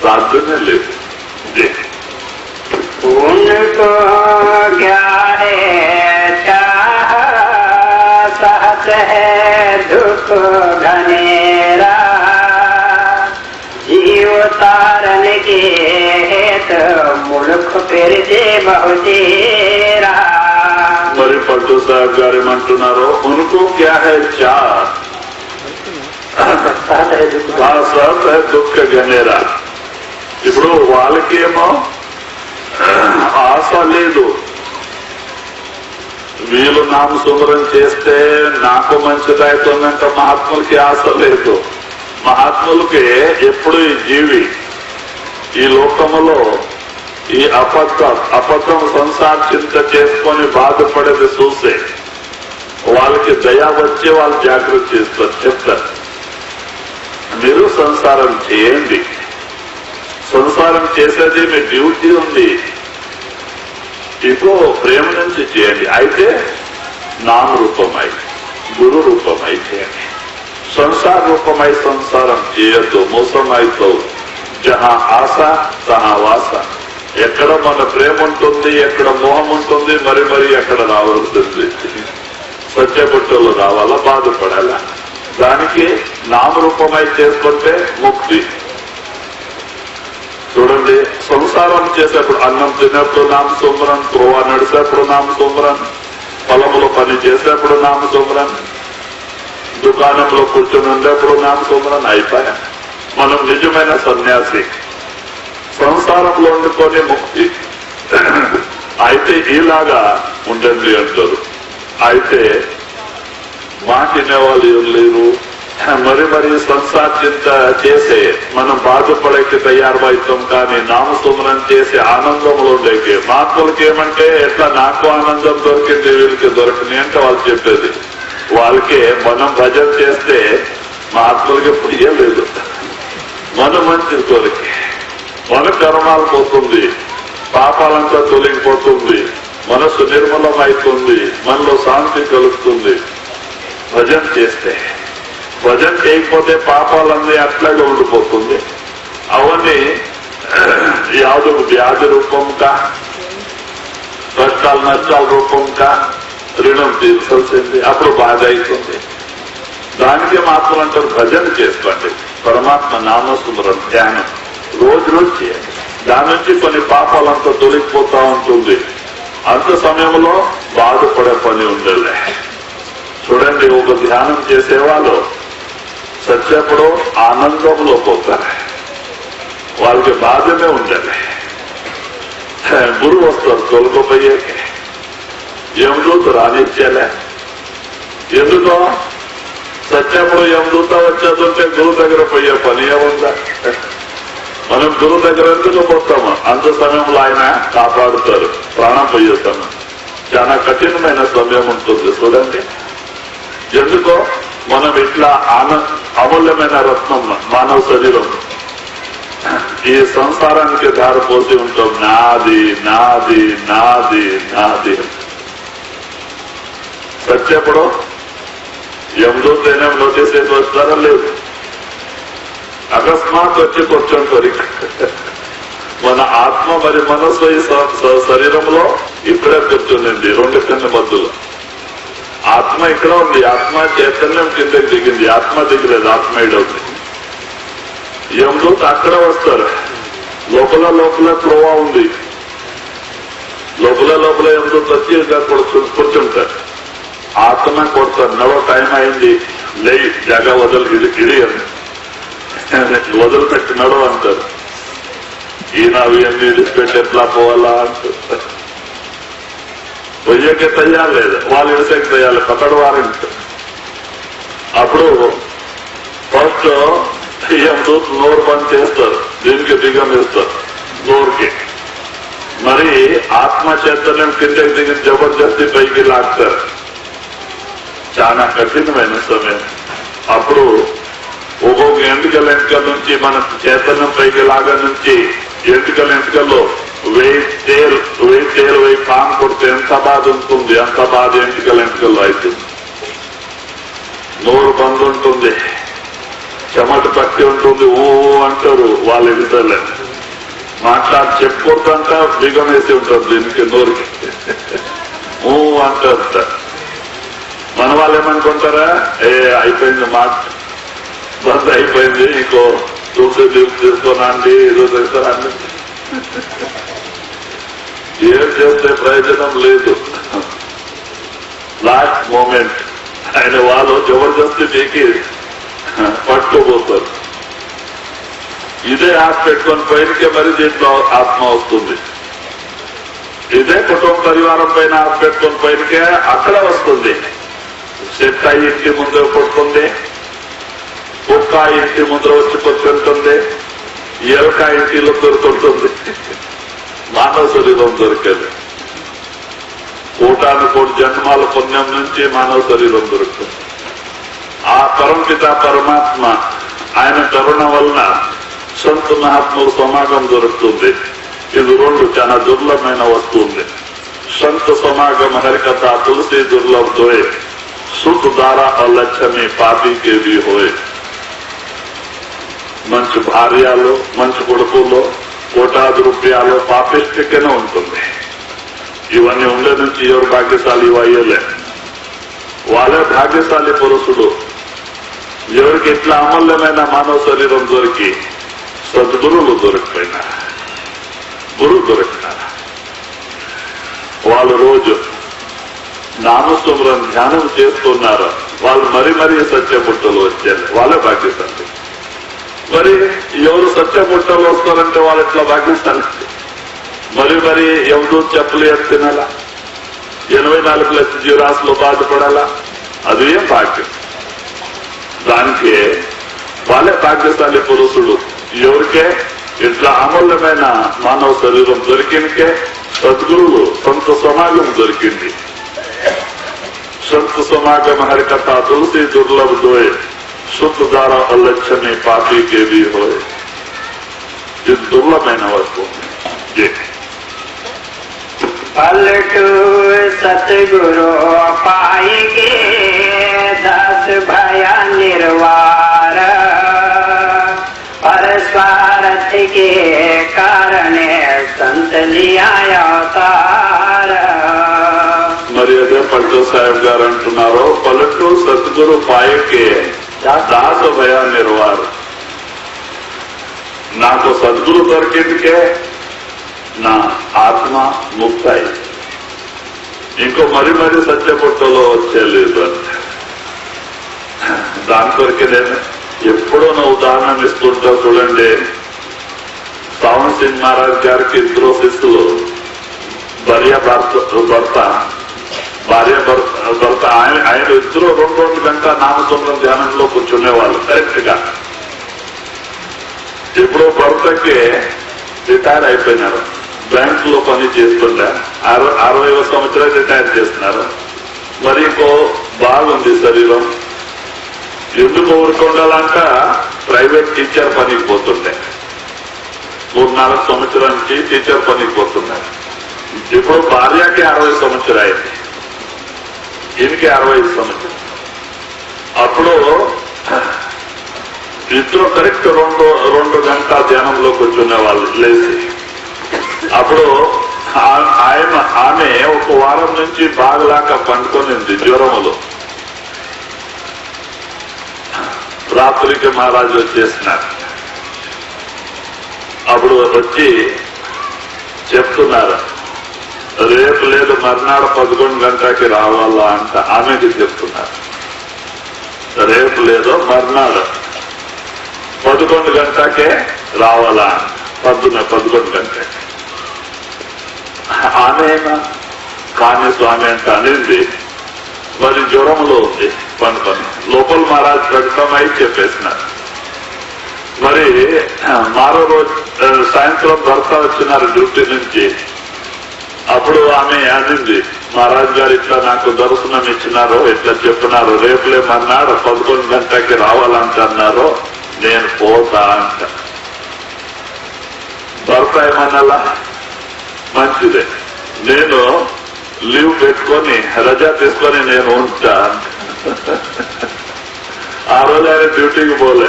సాధ్యమే లేదు. उनको ज्ञाने चाह सहत है दुख घनेरा, जीव तारन के हेत मुल्क फिर से बहुतेरा। మరి పట్టు సాహెబ్ గారు ఏమంటున్నారు, ఉनको क्या है चाह సాత్ హై దుఃఖ గనేరా. ఇప్పుడు వాళ్ళకేమో ఆశ లేదు, వీళ్ళు నామ సుమరం చేస్తే నాకు మంచిదవుతుందంటే మహాత్ములకి ఆశ లేదు. మహాత్ములకి ఎప్పుడు ఈ జీవి ఈ లోకములో ఈ అబద్ధం సంసార చింత చేసుకొని బాధపడేది చూసే వాళ్ళకి దయా వచ్చి వాళ్ళు జాగ్రత్త చేస్తారు, చెప్తారు మీరు సంసారం చేయండి, సంసారం చేసేది మీ డ్యూటీ ఉంది, ఇగో ప్రేమ నుంచి చేయండి, అయితే నామ రూపమై గురు రూపమై చేయండి. సంసార రూపమై సంసారం చేయొద్దు, మోసం అవుతావు. జహా ఆశ తహా వాస. ఎక్కడ మన ప్రేమ ఉంటుంది, ఎక్కడ మోహం ఉంటుంది, మరి ఎక్కడ రావాల్సింది. సత్యబుట్టలు రావాలా, బాధపడాలా. దానికి నామరూపమై చేసుకుంటే ముక్తి. చూడండి, సంసారం చేసేప్పుడు అన్నం తినేప్పుడు నామ సుమరన్, త్రోవా నడిసేప్పుడు నామ సుమరన్, పొలంలో పని చేసేప్పుడు నామ సుమరన్, దుకాణంలో కూర్చొని ఉండేప్పుడు నామ సుమరన్, అయిపోయా. మనం నిజమైన సన్యాసి. సంసారంలో వండుకొని ముక్తి. అయితే ఇలాగా ఉండండి అంటారు. అయితే మాట వినేవాళ్ళు ఎవరు లేరు. మరి సంసార చింత చేసే మనం బాధపడేకి తయారవుతాం, కానీ నామసుమరం చేసే ఆనందంలో ఉండేకి. మహాత్ములకి ఏమంటే ఎట్లా నాకు ఆనందం దొరికింది వీళ్ళకి దొరికింది అంటే వాళ్ళు చెప్పేది. వాళ్ళకి మనం భజన చేస్తే మహాత్ములకి పుయ్యలేదు, మన మంచి దొరికి, మన కర్మాలు పోతుంది, పాపాలంతా తొలగిపోతుంది, మనసు నిర్మలమవుతుంది, మనలో శాంతి కలుగుతుంది భజన చేస్తే. భజన చేయకపోతే పాపాలన్నీ అట్లాగే ఉండిపోతుంది. అవన్నీ యాదు వ్యాధి రూపంగా, కష్టాలు నష్టాల రూపంగా రుణం తీర్చాల్సింది, అప్పుడు బాధ అవుతుంది. దానికి మాత్రం అంటారు భజన చేసుకోండి, పరమాత్మ నామస్మరణ ధ్యానం రోజు చేయండి. దాని నుంచి కొన్ని పాపాలంతా తొలగిపోతా ఉంటుంది. అంత సమయంలో బాధపడే పని ఉండలే. చూడండి, ఒక ధ్యానం చేసేవాళ్ళు సత్యప్పుడు ఆనందంలో పోతారు, వాళ్ళకి బాధనే ఉండాలి. గురువు వస్తారు తొలగిపోయేకి, యమదూత రానిచ్చేలే. ఎందుకో సత్యప్పుడు యమదూత వచ్చేదంటే గురువు దగ్గర పోయే పని ఏముందా? మనం గురువు దగ్గర ఎందుకు పోతాము? అంత సమయంలో ఆయన కాపాడుతారు, ప్రాణం పోయేస్తాము. చాలా కఠినమైన సమయం ఉంటుంది చూడండి. ఎందుకో మనం ఇట్లా అమూల్యమైన రత్నం మానవ శరీరం ఈ సంసారానికి దారిపోసి ఉంటాం. నాది నాది నాది నాది. సత్యప్పుడు యమదూతైనా నోటీస్ చేసి వస్తారా? లేదు, అకస్మాత్ వచ్చి కూర్చుంటారు. మన ఆత్మ మరి మనస్సు ఈ శరీరంలో ఇక్కడే కూర్చుంది, రెండు కన్ను మధ్యలో. ఆత్మ ఇక్కడ ఉంది, ఆత్మ చైతన్యం కిందకి దిగింది, ఆత్మ దిగలేదు, ఆత్మ ఇడవుతుంది. యమదూత అక్కడ వస్తారు. లోపల త్రోవా ఉంది, లోపల యమదూత వచ్చి కూర్చుంటారు. ఆత్మ కొడతారు, నడవ టైం అయింది, లే జగ వదలు, ఇది అని వదిలిపెట్టి నడవ అంటారు. ఈయన అవి అన్ని విడిచిపెట్టి ఎట్లా పోవాలా అంటారు. పొయ్యకే తయారు లేదు, వాళ్ళు ఇడిసేకి తయారు, పక్కడు వారంటారు. అప్పుడు ఫస్ట్ యమదూత నోరు బంద్ చేస్తారు, దీనికి బిగం ఇస్తారు నోరుకి. మరి ఆత్మ చైతన్యం కిందకి దిగి జబర్దస్తి పైకి లాగుతారు. చాలా కఠినమైన సమయం. అప్పుడు ఒక్కొక్క ఎంటికల నుంచి మన చైతన్యం పైకి లాగా నుంచి ఎంటికల్లో 1000 పాము కొడితే ఎంత బాధ ఉంటుంది, అంత బాధ ఎంటికల్లో అవుతుంది. నోరు బంద్ ఉంటుంది, చెమట పట్టి ఉంటుంది, ఓ అంటారు వాళ్ళు ఎదుగుతారు. మాట్లాడి చెప్పుకోవద్దంట, బిగం వేసి ఉంటారు దీనికి నోరుకి, ఓ అంటారు. మన వాళ్ళు ఏమనుకుంటారా, అయిపోయింది మాట బంద్ అయిపోయింది, ఇంకో తులసి నీళ్ళు తీసుకోనండి, ఏదో తెస్తానండి. ఏం చేస్తే ప్రయోజనం లేదు. లాస్ట్ మూమెంట్ ఆయన వాళ్ళు జబర్దస్తి పీకి పట్టుకోబోతారు. ఇదే ఆశ పెట్టుకొని పైనకే మరి దీంట్లో ఆత్మ వస్తుంది. ఇదే కుటుంబ పరివారం పైన ఆశ పెట్టుకొని పైనకే అక్కడ వస్తుంది. చెట్ట ఇంటి ముందు పడుతుంది, కుక్క ఇంటి ముందర వచ్చి కూర్చుంటుంది, ఎలక ఇంటిలో దొరుకుతుంది. మానవ శరీరం దొరికేది. 1,000,000 జన్మాల పుణ్యం నుంచి మానవ శరీరం దొరుకుతుంది. ఆ పరమపిత పరమాత్మ ఆయన కరుణ వలన సంత మహాత్ముల సమాగం దొరుకుతుంది. ఇది 2 చాలా దుర్లభమైన వస్తుంది. సంత సమాగం హరికథ తులసి దుర్లభ దోయే, సుఖ దారా అలక్ష్మి పాపీకే भी होए. మంచి భార్యలు, మంచి కొడుకులు, 1,000,000 రూపాయలు పాపిష్టికనే ఉంటుంది. ఇవన్నీ ఉండే నుంచి ఎవరు భాగ్యశాలి అయ్యలే, వాళ్ళే భాగ్యశాలి పురుషుడు. ఎవరికి ఇట్లా అమూల్యమైన మానవ శరీరం దొరికి సద్గురువులు దొరికిపోయినా, గురువు దొరికినారు. వాళ్ళు రోజు నామస్మరణ ధ్యానం చేస్తున్నారు. వాళ్ళు మరీ సత్యపుట్టలు వచ్చారు. వాళ్ళే భాగ్యశాలి. మరి ఎవరు సత్యపుట్టలు వస్తారంటే వాళ్ళు ఎట్లా భాగ్యశాలి? మరి ఎవరు చెప్పలేరు తినాలా? 84 లక్షల జీవరాశులు బాధపడాలా? అది ఏం భాగ్యం? దానికి వాళ్ళే భాగ్యశాలి పురుషుడు. ఎవరికే ఇట్లా అమూల్యమైన మానవ శరీరం దొరికినకే సద్గురువులు సంత సమాగం దొరికింది. సంత సమాగం హరికథ తులసి దుర్లభ దోయే, సుఖ ద్వారా అలక్ష్మి పాపీకే भी होए. ఇది దుర్లభమైన వస్తువు. पलटू सतगुरु पाएंगे 10 भया निर्वार, परस्वार्थ के कारण संत लिया अवतार. మరి అదే పట్టు సాహెబ్ గారు అంటున్నారు, పల్లెటూ సద్గురు పాయకే 10 భయ నిర్వారు. నాకు సద్గురు దొరికిందికే నా ఆత్మ ముక్తాయి. ఇంకో మరి సత్యపుట్టలో వచ్చేలేదు అంటే దాని కొరికే నేను ఎప్పుడో నా ఉదాహరణ ఇస్తుంటా. చూడండి, పవన్ సింగ్ మహారాజ్ గారికి 2 శిష్యులు, భార్య భర్త. ఆయన ఇద్దరు 2 గంటల నామస్మరణ ధ్యానంలో కూర్చునేవాళ్ళు కరెక్ట్ గా. ఇప్పుడు భర్తకి రిటైర్ అయిపోయినారు, బ్యాంక్ లో పని చేస్తుండే, 60వ సంవత్సరాలు రిటైర్ చేస్తున్నారు. మరి ఇంకో బాగుంది శరీరం. ఎందుకు ఊరుకుండాలంట ప్రైవేట్ టీచర్ పనికి పోతుండే. 3-4 సంవత్సరాల నుంచి టీచర్ పనికి పోతున్నారు. ఇప్పుడు భార్యకి 60 సంవత్సరాలు అయింది, ఈయనకి 65 సంవత్సరం. అప్పుడు ఇద్దరు కరెక్ట్ 2 గంటల ధ్యానంలో కూర్చునే వాళ్ళు లేచి. అప్పుడు ఆమె 1 వారం నుంచి బాగలాక పండుకొనింది జ్వరములో. రాత్రికి మహారాజు వచ్చేసినారు. అప్పుడు వచ్చి చెప్తున్నారు, రేపు లేదు మర్నాడు 11 గంటలకి రావాలా అంట. ఆమెకి చెప్తున్నారు, రేపు లేదో మర్నాడు 11 గంటలకే రావాలా, పొద్దున 11 గంటలకి. ఆమెనా కానీ స్వామి అంట అనింది. మరి జ్వరంలో ఉంది పండుకొని లోపల మహారాజ్ ప్రకటమై చెప్పేసినారు. మరి మరో రోజు సాయంత్రం భర్త వచ్చినారు డ్యూటీ నుంచి. అప్పుడు ఆమె అనింది, మహారాజ్ గారు ఇట్లా నాకు దర్శనం ఇచ్చినారు, ఇట్లా చెప్పినారు, రేపులే మర్నాడు 11 గంటలకి రావాలంటున్నారు, నేను పోతా అంట. భర్త ఏమన్నా మంచిదే, నేను లీవ్ పెట్టుకొని రజా తీసుకొని నేను ఉంటా. ఆ రోజు ఆయన డ్యూటీకి పోలే.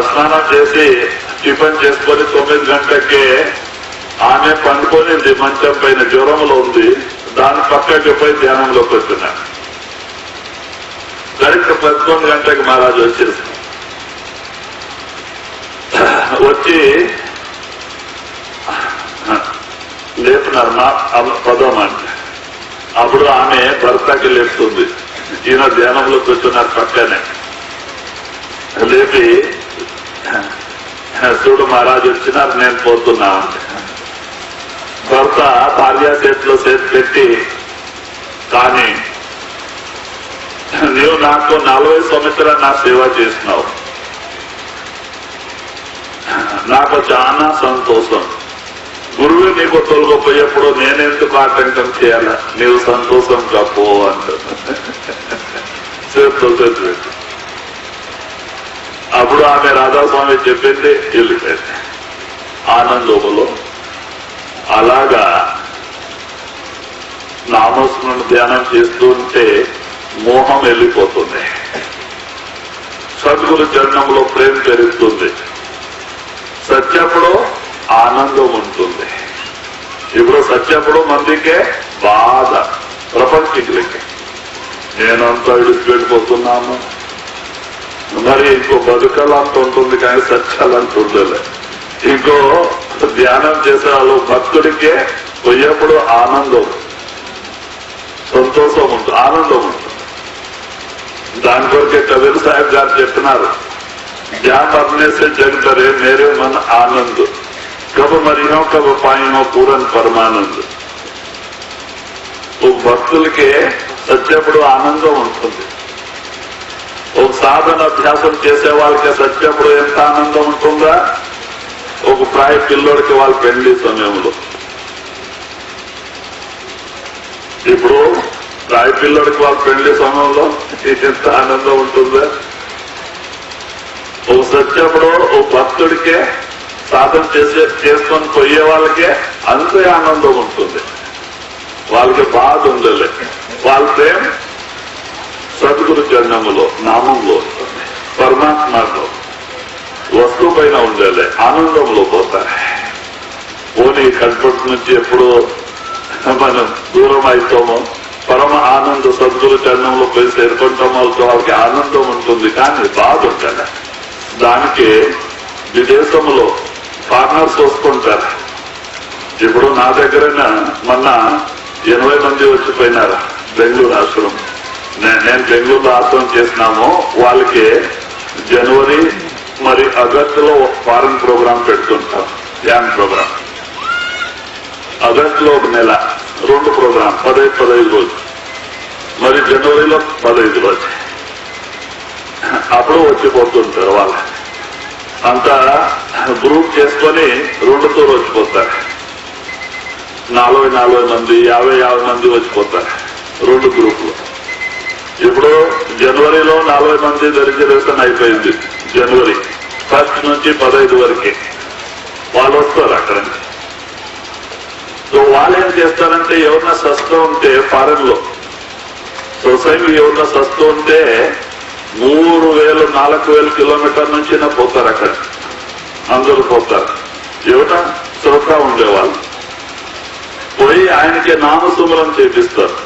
స్నానం చేసి టిఫిన్ చేసుకొని 9 గంటలకే ఆమె పండుకొనింది మంచం పైన, జ్వరంలో ఉంది. దాని పక్కకి పోయి ధ్యానంలోకి వచ్చినాడు. కరెక్ట్ 11 గంటలకు మహారాజు వచ్చేసి వచ్చి లేపున్నారు మా పదమంటే. అప్పుడు ఆమె భర్తకి లేపుతుంది. ఈయన ధ్యానంలో కూర్చున్నారు పక్కనే. లేపి చూడు మహారాజు వచ్చినారు, నేను పోతున్నా అంటే భర్త భార్య చేతిలో చేతి పెట్టి, కానీ నీవు నాకు 40 సంవత్సరాలు నా సేవ చేసినావు, నాకు చాలా సంతోషం. గురువు నీకు తొలగిపోయేప్పుడు నేనెందుకు ఆటంకం చేయాలా, నీవు సంతోషంగా పో అంటున్నా. చేతితో చేతి పెట్టి అప్పుడు ఆమె రాధాస్వామి చెప్పింది, వెళ్ళిపోయింది ఆనందములో. అలాగా నామస్మరణ ధ్యానం చేస్తూ ఉంటే మోహం వెళ్ళిపోతుంది, సద్గురు చరణంలో ప్రేమ పెరుగుతుంది, సత్యప్పుడు ఆనందం ఉంటుంది. ఇప్పుడు సత్యప్పుడు మందికే బాధ, ప్రపంచికులకి నేనంతా విడిచిపెట్టిపోతున్నాను, మరి ఇంకో బతుకలంత ఉంటుంది కానీ సత్యాలంత ఉండలే. ఇంకో ధ్యానం చేసే వాళ్ళు భక్తుడికే పోయేప్పుడు ఆనందం, సంతోషం ఉంటుంది, ఆనందం ఉంటుంది. దాని కొరకే కబీర్ సాహెబ్ గారు చెప్పినారు, ध्यान अपने से जग करे मेरे मन आनंद, कब मरियो कब पाइयो पूरन परमानंद. ఓ భక్తులకి సత్యప్పుడు ఆనందం ఉంటుంది. ఒక సాధన అభ్యాసం చేసే వాళ్ళకి సత్యప్పుడు ఎంత ఆనందం ఉంటుందా, ఒక ప్రాయ పిల్లోడికి వాళ్ళ పెళ్లి సమయంలో. ఇప్పుడు ప్రాయ పిల్లోడికి వాళ్ళ పెళ్లి సమయంలో ఎంత ఆనందం ఉంటుందా. ఓ సత్యప్పుడు ఓ భక్తుడికే సాధన చేసుకొని పోయే వాళ్ళకే అంతే ఆనందం ఉంటుంది, వాళ్ళకి బాధ ఉండలే. వాళ్ళ ప్రేమ సద్గురు చరణములో నామంలో ఉంటుంది, పరమాత్మలో వస్తువు పైన ఉండలే, ఆనందంలో పోతారు. పోనీ కల్పటి నుంచి ఎప్పుడు మనం దూరం అవుతామో పరమ ఆనంద సద్గురు చరణంలో పోయి చేరుకుంటామో వాళ్ళకి ఆనందం ఉంటుంది, కానీ బాధ ఉంటుంది. దానికి విదేశంలో పార్ట్నర్స్ వస్తుంటారు. ఇప్పుడు నా దగ్గర మొన్న 80 మంది వచ్చిపోయినారు బెంగళూరు ఆశ్రమం. నేను బెంగళూరులో ఆశ్రమం చేసినాము. వాళ్ళకి జనవరి మరి ఆగస్టులో ఫారెన్ ప్రోగ్రాం పెడుతుంటాం, ధ్యాన్ ప్రోగ్రాం. ఆగస్టులో ఒక నెల 2 ప్రోగ్రాం, 15 రోజులు. మరి జనవరిలో 15 రోజులు. అప్పుడు వచ్చిపోతుంటారు వాళ్ళు. అంతా గ్రూప్ చేసుకొని 2 టూర్ వచ్చిపోతారు. 40 మంది 50 మంది వచ్చిపోతారు 2 గ్రూపులు. ఇప్పుడు జనవరిలో 40 మంది రిజర్వేషన్ అయిపోయింది. జనవరి 1 నుంచి 15 వరకే వాళ్ళు వస్తారు అక్కడ. సో వాళ్ళు ఏం చేస్తారంటే, ఎవరన్నా సస్తూ ఉంటే ఫారెన్ లో సొసైటీ ఎవరన్నా సస్తూ ఉంటే 3000-4000 కిలోమీటర్ నుంచి పోతారు అక్కడ. అందరూ పోతారు. ఎవరన్నా శ్రోత ఉండేవాళ్ళు పోయి ఆయనకి నామసుమరం చేపిస్తారు.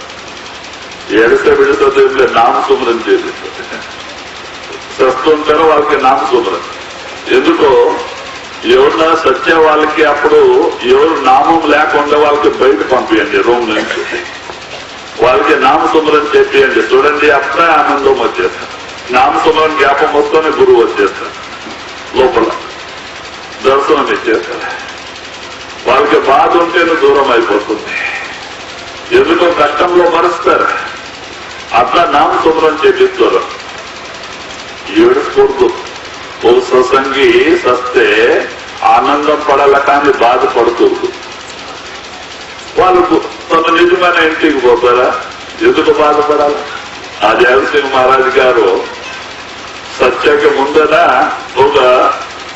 ఎడిస్తే విడితే నామసుమరం చేపిస్తారు. సస్తుంటారో వాళ్ళకి నామసుమరం. ఎందుకో ఎవరన్నా సత్య వాళ్ళకి అప్పుడు ఎవరు నామం లేకుండా వాళ్ళకి బయట పంపియండి రూమ్ నుంచి. వాళ్ళకి నామసుమరం చేపియండి. చూడండి, అప్పుడే ఆనందం వచ్చేస్తారు. నామసుమరం జ్ఞాపం వస్తూనే గురువు వచ్చేస్తారు, లోపల దర్శనం ఇచ్చేస్తారు. వాళ్ళకి బాధ ఉంటేనే దూరం అయిపోతుంది. ఎందుకో కష్టంలో మరుస్తారు. అట్లా నామసుమరం చేపిస్తారు. ఏడుకూడదు. ఓ సత్సంగి సస్తే ఆనందం పడాల కానీ బాధపడుతుంది. వాళ్ళు తన నిజమైన ఇంటికి పోతారా, ఎందుకు బాధపడాలి? ఆ జయల్ సింగ్ మహారాజ్ గారు సత్యకి ముందర ఒక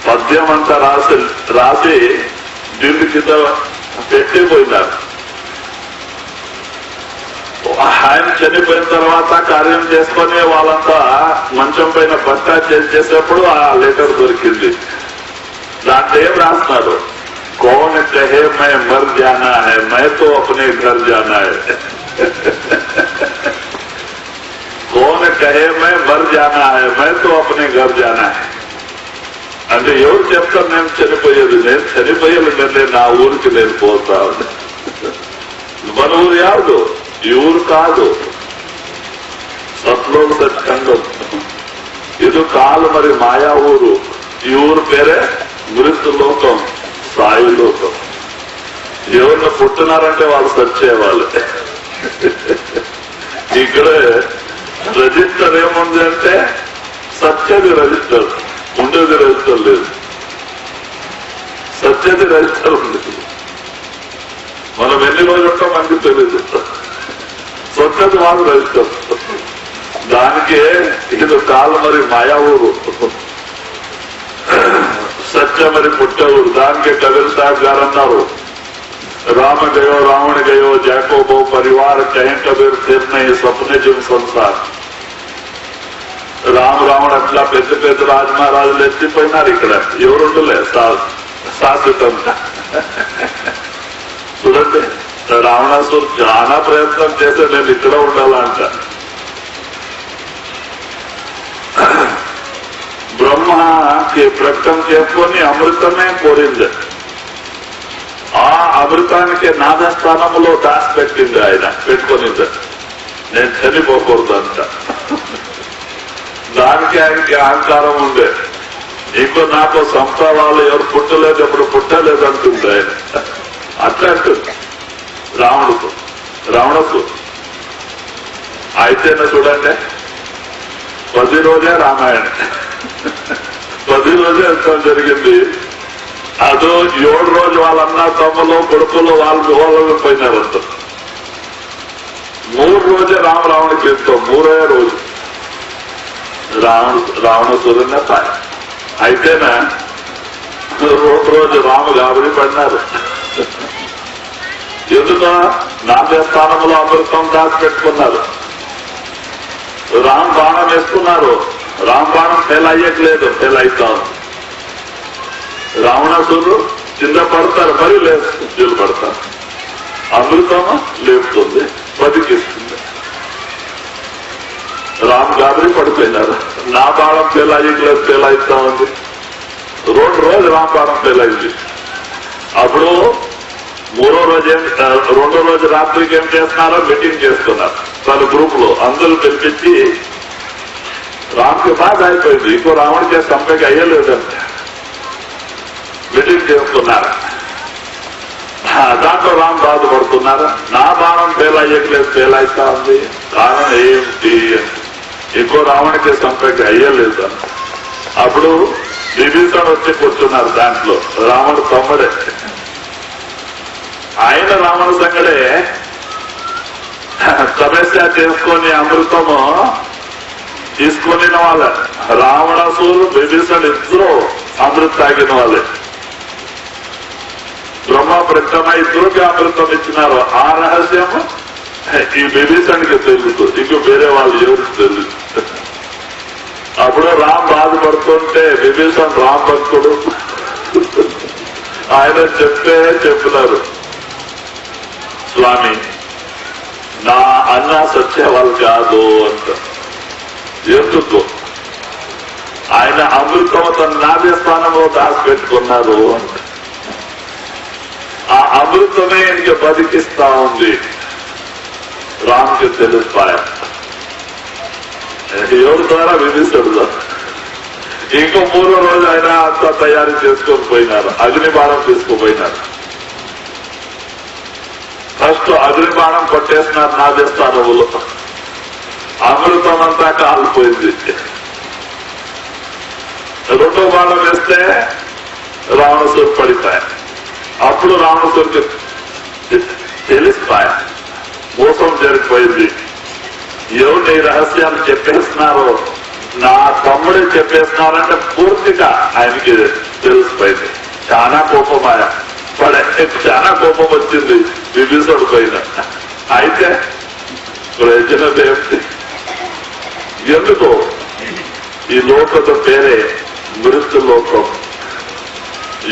పద్యం అంతా రాసి ఢిల్లీ కింద పెట్టిపోయినారు. ఆయన చనిపోయిన తర్వాత కార్యం చేసుకుని వాళ్ళంతా మంచం పైన బట్ట చేసేప్పుడు ఆ లెటర్ దొరికింది. దాంట్లో ఏం రాస్తున్నారు, कौन कहे मैं मर जाना है, मैं तो अपने घर जाना है. कौन कहे मैं मर जाना है, मैं तो अपने घर जाना है. అంటే ఎవరు చెప్తారు నేను చనిపోయేది? నేను చనిపోయేది నేను నా ఊరికి నేను పోతా. మన ఊరు యాదు, ఈ ఊరు కాదు. సత్లోక సత్సంగం ఇది కాదు. మరి మాయా ఊరు. ఈ ఊరు పేరే మృత్యు లోకం, సాయి లోకం. ఎవరిని పుట్టినారంటే వాళ్ళు సచ్చేవాళ్ళు. ఇక్కడ రిజిస్టర్ ఏముంది అంటే సత్యది రిజిస్టర్, ఉండేది రిజిస్టర్ లేదు. సత్యది రిజిస్టర్ ఉంది. మనం ఎన్ని రోజులు ఉంటాం మనకి తెలియదు. సత్యది వాళ్ళు రిజిస్టర్. దానికే ఇది కాలు మరి మాయా ఊరు, సత్య మరి పుట్ట ఊరు. దానికే కబీర్ సాహెబ్ గారు అన్నారు, राम गयो रावण गयो जैको बो परिवार कहें कबीर फिर नहीं सपने जीव संसार. రామ రావణ అట్లా పెద్ద పెద్ద రాజమహారాజులు ఎత్తిపోయినారు. ఇక్కడ ఎవరుండలే శాశ్వతంగా. చూడండి, రావణాసురు చాలా ప్రయత్నం చేస్తే నేను ఇక్కడ ఉండాలంట. బ్రహ్మకి ప్రకటన చేసుకొని అమృతమే కోరింది. ఆ అమృతానికి నాదస్థానంలో దాచిపెట్టింది ఆయన, పెట్టుకునింది. నేను చనిపోకూడదంట. దానికి ఆయనకి అహంకారం ఉండే. ఇంకో నాకు సంస్థ వాళ్ళు ఎవరు పుట్టలేదు, ఎప్పుడు పుట్టలేదంటుంది ఆయన. అట్లా అంటుంది రావణకు. అయితేనే చూడండి, 10 రోజే రామాయణం, 10 రోజే ఇష్టం జరిగింది. అదో 7 రోజు వాళ్ళన్న తమ్ములు కొడుకులు వాళ్ళు పోయినారంట. 3 రోజే రావణకి యుద్ధం, 3వ రోజు రావణాసురునే పాయ. అయితేనా 2 రోజు రాము గాబరి పడినారు. ఎందుకు? నాదే స్థానంలో అమృతం దాచి పెట్టుకున్నారు. రామ్ బాణం వేసుకున్నారు. రామ్ బాణం ఫెయిల్ అయ్యట్లేదు, ఫెయిల్ అవుతాం. రావణాసురుడు కింద పడతారు, మరి లేదు పడతారు. అమృతము లేపుతుంది, బతికిస్తుంది. రామ్ గాబరి పడిపోయినారు. నా బాణం ఫెయిల్ అయ్యట్లేదు, ఫెయిల్ అవుతా ఉంది. 2 రోజు రామ్ బాణం ఫెయిల్ అయింది. అప్పుడు 3వ రోజు 2వ రోజు రాత్రికి ఏం చేస్తున్నారో మీటింగ్ చేస్తున్నారు వాళ్ళ గ్రూప్ లో. అందరూ పిలిపించి రామ్కి బాగా అయిపోయింది, ఇంకో రావణ్కి సంపేకి అయ్యలేదంటే మీటింగ్ చేస్తున్నారు. దాంట్లో రామ్ బాధపడుతున్నారు. నా బాణం ఫెయిల్ అయ్యట్లేదు, ఫెయిల్ అవుతా ఉంది. కారణం ఏంటి? ఇంకో రావణ్కి సంపేకి అయ్యలేదు. అప్పుడు విభీషణుడు వచ్చి కూర్చున్నారు దాంట్లో. రావణుడు తమ్ముడే. ఆయన రావణ సంగడే తపస్య చేసుకొని అమృతము తీసుకొని వాళ్ళ. రావణాసురుడు విభీషణుడు ఇద్దరు అమృత తాగిన వాళ్ళే. బ్రహ్మ ప్రకటన ఇద్దరుకి అమృతం ఇచ్చినారు. ఆ రహస్యము ఈ విభీషణుడికి తెలుసు, ఇంక వేరే వాళ్ళు ఎవరికి తెలుసు. అప్పుడు రామ్ బాధపడుతుంటే విభీషణ్ రామ్ భక్తుడు ఆయన చెప్పినారు, స్వామి నా అన్న సత్యవాళ్ళు కాదు అంట. ఎందుకు? ఆయన అమృతం తన నాభ్య స్థానంలో దాచిపెట్టుకున్నారు అంట. ఆ అమృతమే ఇంక బతికిస్తా ఉంది. రామ్కి తెలుస్తాయ ఎవరి ద్వారా? విభీషణుడు. ఇంకో 3వ రోజు ఆయన అంతా తయారు చేసుకొని పోయినారు. అగ్ని బాణం తీసుకుపోయినారు. ఫస్ట్ అగ్ని బాణం కొట్టేసినారు నాదేస్థానంలో. అమృతం అంతా కాలిపోయింది. 2వ బాణం వేస్తే రావణాసురుడు పడిపోయారు. అప్పుడు రావణాసురుడికి తెలిసిపోయా మోసం జరిగిపోయింది. ఎవరు ఈ రహస్యాలు చెప్పేస్తున్నారో, నా తమ్ముడే చెప్పేస్తున్నారంటే పూర్తిగా ఆయనకి తెలిసిపోయింది. చాలా కోపమాయ చాలా కోపం వచ్చింది విభీషణుడు పైన. అయితే ప్రయోజనం ఏమిటి? ఎందుకు? ఈ లోకత పేరే మృత్యు లోకం.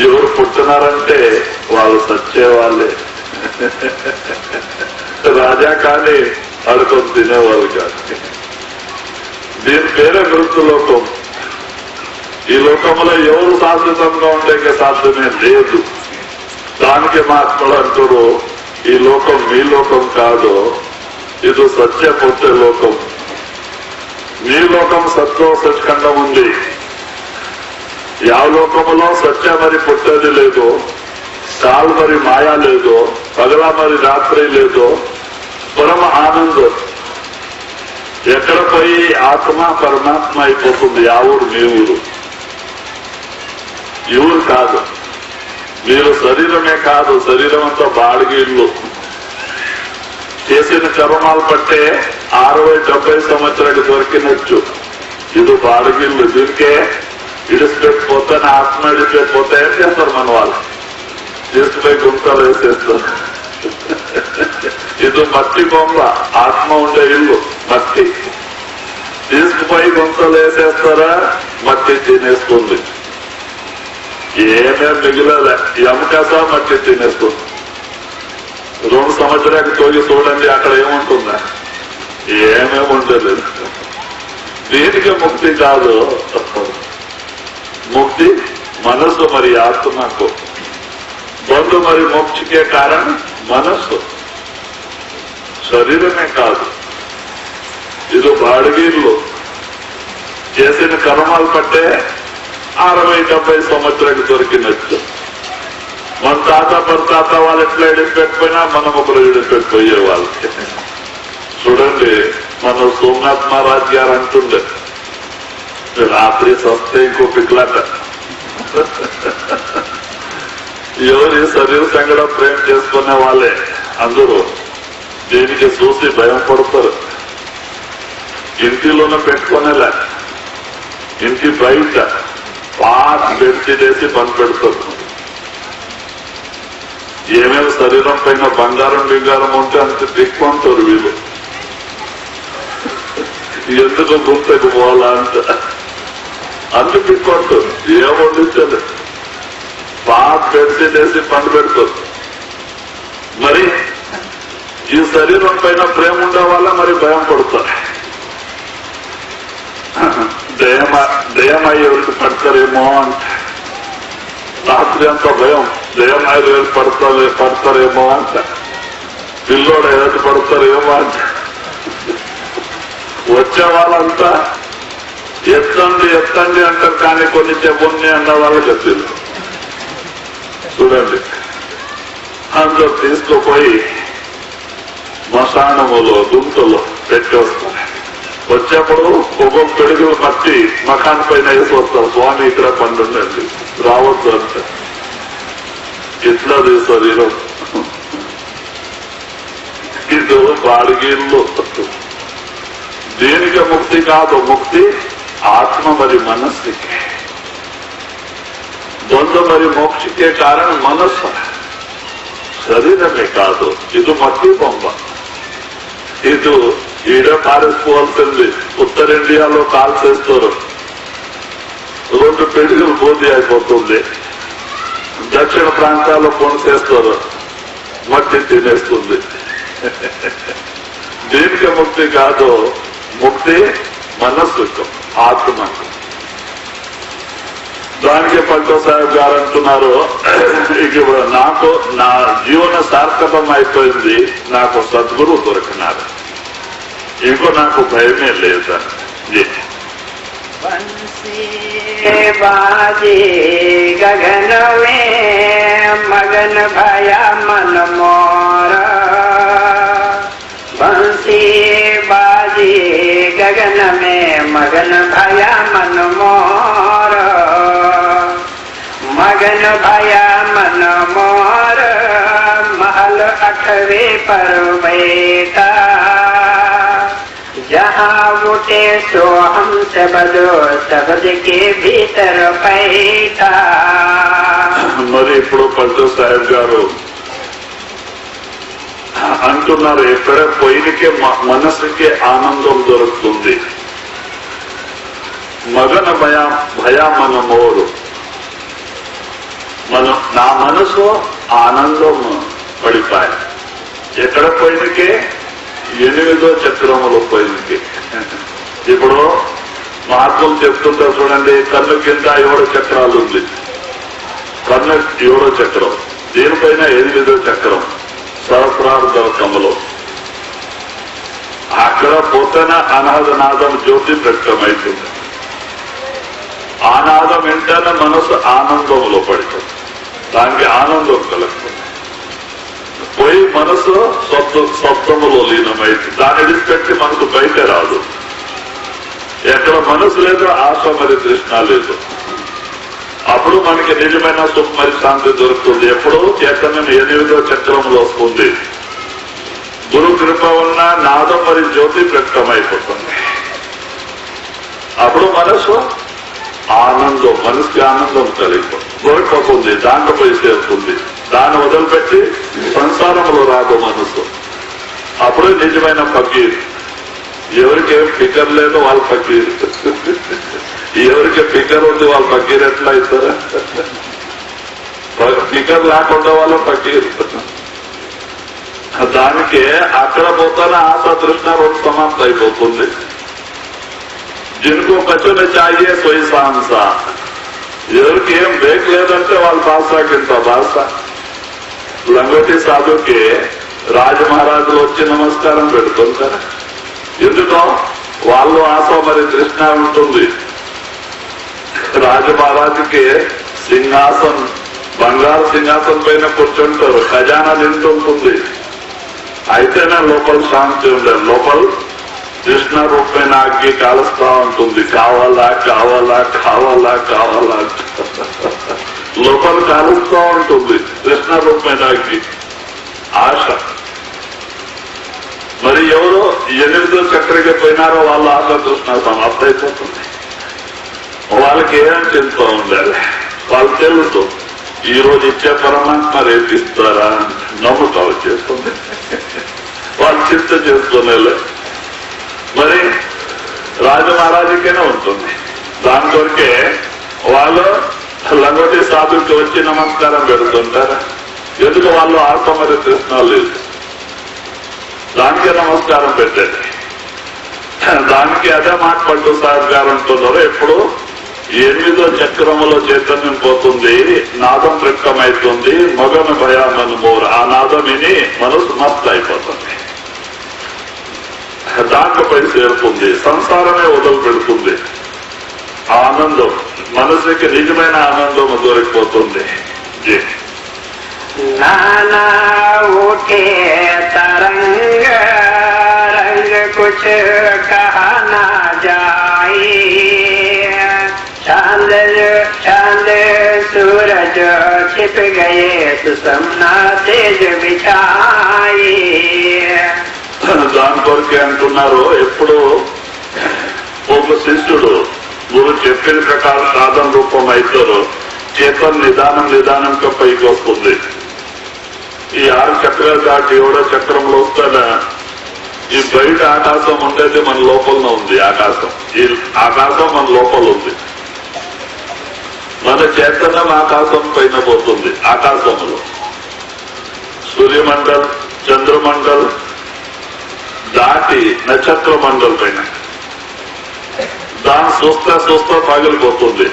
ఎవరు పుట్టినారంటే వాళ్ళు సచ్చేవాళ్ళే. రాజా కానీ అడుకొని తినేవాళ్ళు కాదు. దీని పేరే మృత్యు లోకం. ఈ లోకంలో ఎవరు శాశ్వతంగా ఉండేకే సాధ్యమే లేదు. దానికి మహాత్ములు అంటారు, ఈ లోకం మీ లోకం కాదు, ఇది సత్య పుట్టే లోకం. మీ లోకం సత్యం సత్ఖండం ఉంది. ಯಾವ లోకములో సత్య మరి పుట్టేది లేదు, కాల్ మరి మాయా లేదు, పగల మరి రాత్రి లేదు, పరమ ఆనందం. ఎక్కడ పోయి ఆత్మ పరమాత్మ అయిపోతుంది. ఆ ఊరు మీ ఊరు, ఈ ఊరు కాదు. మీరు శరీరమే కాదు, శరీరం అంతా బాడిగి ఇల్లు. చేసిన కర్మాలు పట్టే 60-70 సంవత్సరాలు దొరికినచ్చు. ఇది బాడిగిల్లు. దీనికే ఇడిచిపెట్టిపోతానే ఆత్మ ఇడిచిపెట్టిపోతే ఏం చేస్తారు మన వాళ్ళు? తీసుకుపోయి గుంతలు వేసేస్తారు. ఇది మట్టి బొమ్మ, ఆత్మ ఉండే ఇల్లు మట్టి. తీసుకుపోయి గుంతలు వేసేస్తారా, మట్టి తినేస్తుంది. ఏమేం మిగిలలే, ఎమకసా మట్టి తినేస్తుంది. 2 సంవత్సరాలకు తోగి చూడండి, అక్కడ ఏముంటుందా? ఏమేమి ఉండలేదు. దీనికి ముక్తి కాదు. ముక్తి మనస్సు మరి ఆత్మకు. బంధు మరి మోక్షకే కారణం మనస్సు, శరీరమే కాదు. ఇది బాడిగిళ్ళు. చేసిన కర్మాలు పట్టే 60-70 సంవత్సరాలకు దొరికినచ్చు. మన తాత పరతాత వాళ్ళు ఎట్లా ఇడిచిపెట్టిపోయినా మనం ఒకరు ఇడిచిపెట్టిపోయే వాళ్ళకి. చూడండి, మన సోమనాథ్ మహారాజ్ గారు అంటుండే, రాత్రి సస్తే ఇంకో పిక్లాట. ఎవరి శరీర సంగడ ప్రేమ చేసుకునే వాళ్ళే అందరూ దీనికి చూసి భయం పడతారు. ఇంటిలోనే పెట్టుకునేలా, ఇంటి బయట పాత బెడ్షీట్ పని పెడతారు. ఏమేమి శరీరం పైన బంగారం బంగారం ఉంటే అంత దిక్కుంటారు వీళ్ళు. ఎందుకు గుంతకు పోవాలా అంట అంత దిక్కుంటారు. ఏం వండించాలి, పాత బెడ్షీట్ పని పెడతారు. మరి ఈ శరీరం పైన ప్రేమ ఉండే వాళ్ళ మరి భయం పడతారు. దయమై ఎవరికి పడతారేమో అంట. రాత్రి అంతా భయం, దయమై ఎవరికి పడతారేమో అంట. పిల్లోడు ఎవరికి పడతారేమో అంట. వచ్చే వాళ్ళంతా ఎత్తండి ఎత్తండి అంటారు, కానీ కొన్ని చెప్పుని అన్న వాళ్ళకి వచ్చింది. చూడండి, అందరూ తీసుకుపోయి శ్మశానములో గుంతలో పెట్టేస్తారు. వచ్చేప్పుడు ఒక్కొక్క పెడుగులు మట్టి మకాన్ పైన వేసి వస్తారు. స్వామి ఇక్కడ పండుండండి, రావద్దు అంట. ఇట్లా శరీరం ఇది బాడిగిళ్ళు. దీనికి ముక్తి కాదు, ముక్తి ఆత్మ మరి మనస్సుకి. ద్వంద్వ మరి మోక్షకే కారణం మనస్సు, శరీరమే కాదు. ఇది మట్టి బొమ్మ. ఇది ఈడ పారేసుకోవాల్సింది. ఉత్తర ఇండియాలో కాల్చేస్తారు, 2 పెడుగులు బూది అయిపోతుంది. దక్షిణ ప్రాంతాల్లో కొనసేస్తారు, మట్టి తినేస్తుంది. దీనికి ముక్తి కాదు, ముక్తి మనస్సుకు, ఆత్మకు. దానికి పల్టో సాహెబ్ గారు అంటున్నారు, ఇక నాకు నా జీవన సార్థకం అయిపోయింది, నాకు సద్గురు దొరికినారు, ఇంకో నాకు భయమే లేదని. बाजे गगन में मगन भया मन मोरा, बंसी बाजे गगन में मगन भया मन मोरा, मगन भया मन मोर महल 8वें पर बैठा, जहाँ उठे सो हम शब्दो शब्द के भीतर बैठा. మరి ఇప్పుడు పల్టో సాహెబ్ గారు అంటున్నారు, ఎక్కడ పోయినకే మనసుకే ఆనందం దొరుకుతుంది. మగన భయ మన మోరు, నా మనసు ఆనందం పడిపాయి. ఎక్కడ పోయినకే 8వ చక్రములో పోయింది. ఇప్పుడు మహాత్ములు చెప్తుంటారు చూడండి, కన్ను కింద 7 చక్రాలు ఉంది. కన్ను 7వ చక్రం, దీనిపైన 8వ చక్రం సహస్రార్ధకములో. అక్కడ పోతేనే అనాథ నాదం జ్యోతి ప్రకటమైతుంది. ఆ నాదం వెంటనే మనసు ఆనందంలో పడుతుంది, దానికి ఆనందం కలుగుతుంది. పోయి మనసు శబ్దములో లీనమైంది, దాన్ని విడిచిపెట్టి మనసు బయట రాదు. ఎక్కడ మనసు లేదు ఆశ మరి తృష్ణ లేదు. అప్పుడు మనకి నిజమైన సుఖ మరి శాంతి దొరుకుతుంది. ఎప్పుడు చైతన్యం 8వ చక్రంలో వస్తుంది. గురు కృప వలన నాదం మరి జ్యోతి ప్రకటమైపోతుంది. అప్పుడు మనసు ఆనందం, మనసుకి ఆనందం కోల్పోతుంది, దాంట్లో పోయి చేరుతుంది. దాన్ని వదిలిపెట్టి సంసారంలో రాదు మనసు. అప్పుడే నిజమైన ఫకీర్. ఎవరికేం ఫికర్ లేదు వాళ్ళు ఫకీర్, ఎవరికి ఫికర్ ఉంది వాళ్ళు ఫకీర్ ఎట్లా అవుతారా? ఫికర్ లేకుండా వాళ్ళు ఫకీర్. దానికి అక్కడ పోతానే ఆశ తృష్ణ రోజు సమాప్తం అయిపోతుంది. జిన్కు కచున చాయే సోయి సాంస. ఎవరికి ఏం బ్రేక్ లేదంటే వాళ్ళ బాసాకింత బాస. లంగోటి సాధుకి రాజమహారాజులు వచ్చి నమస్కారం పెడుతుంటారు. ఎందుకో వాళ్ళు ఆశ మరి తృష్ణ ఉంటుంది. రాజమహారాజుకి సింహాసనం, బంగారు సింహాసనం పైన కూర్చుంటారు, ఖజానా నిండుంటుంది. అయితేనే లోపల శాంతి ఉండదు. లోపల కృష్ణ రూపమైన అగ్గి కాలుస్తా ఉంటుంది. కావాలా కావాలా కావాలా కావాలా లోపల కాలుస్తూ ఉంటుంది కృష్ణ రూపమైన అగ్గి ఆశ. మరి ఎవరో 8వ చక్రకి పోయినారో వాళ్ళ ఆశ కృష్ణ సమాప్త అయిపోతుంది. వాళ్ళకి ఏం చింత ఉండాలి, వాళ్ళు తెలుసు ఈ రోజు ఇచ్చే పరమాత్మ రేపు ఇస్తారా నమ్మకాలు చేస్తుంది. వాళ్ళు చింత చేసుకునేలే. మరి రాజమహారాజుకైనా ఉంటుంది. దాని కొరకే వాళ్ళు లంగోటి సాధుకి వచ్చి నమస్కారం పెడుతుంటారు. ఎందుకు వాళ్ళు ఆత్మ మరి కృష్ణ లేదు, దానికే నమస్కారం పెట్టండి. దానికి అదే మాట పట్టు సార్ గారు అంటున్నారు. ఎప్పుడు 8వ చక్రములో చైతన్యం పోతుంది, నాదం ప్రకటమైతుంది. మగన భయామను మోరు, ఆ నాదం విని మనసు మస్త్ అయిపోతుంది. దాంట్లోపై చేరుతుంది, సంసారమే వదిలి పెడుతుంది. ఆనందం మనసుకి నిజమైన ఆనందం దొరికిపోతుంది. नाना उठे तरंग रंग कुछ कहा ना जाए, चांद चांद सूरज छिप गए सुसमना तेज बिछाए. దాని కొరకే అంటున్నారు. ఎప్పుడు ఒక శిష్యుడు గురు చెప్పిన ప్రకారం సాధన రూపం అవుతారు, చేతన్ నిదానం నిదానంగా పైకి వస్తుంది. ఈ 6 చక్రాలు దాటి 7వ చక్రంలో వస్తాడా. ఈ బయట ఆకాశం ఉండేది మన లోపలనే ఉంది. ఆకాశం, ఈ ఆకాశం మన లోపల ఉంది. మన చైతన్యం ఆకాశం పైన పోతుంది. ఆకాశంలో సూర్యమండల్, చంద్రమండల్ దాటి నక్షత్ర మండల్ పైన దాన్ని చూస్తా పగిలిపోతుంది.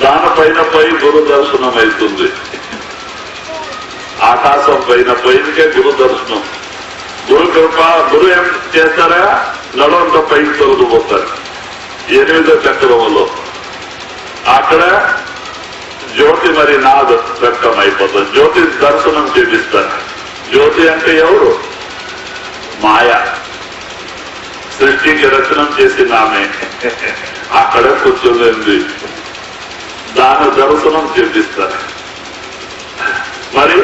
దానిపైన పై గురు దర్శనం అవుతుంది. ఆకాశం పైనకే గురు దర్శనం. గురు కృప. గురు ఏం చేస్తారా, నడవంత పైకి తొలగిపోతారు 8వ చక్రములో. అక్కడ జ్యోతి మరి నాద వ్యక్తం అయిపోతుంది. జ్యోతి దర్శనం చేపిస్తారు. జ్యోతి అంటే ఎవరు? మాయ. సృష్టికి రచనం చేసిన ఆమె అక్కడ కూర్చొని దాని దర్శనం చేపిస్తారు. మరి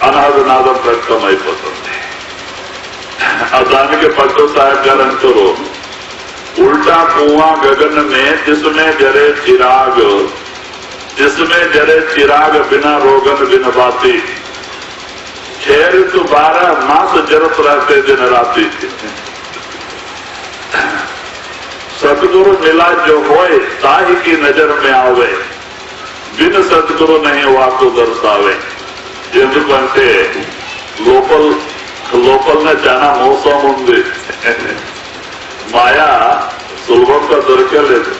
అనాథనాదం ప్రకటన అయిపోతుంది. దానికి పట్టు సాహెబ్ గారు అంటారు, उल्टा कुआं गगन में जिसमें जरे चिराग बिना रोगन बिन बाती, 6 ऋतु 12 मास जरत रहते दिन राती. सतगुरु मिला जो होए ताही की नजर में आवे, बिन सतगुरु नहीं वाकु दर्शावे. ఎందుకంటే లోపలనే చాలా మోసం ఉంది. మాయా సులభంగా దొరకలేదు.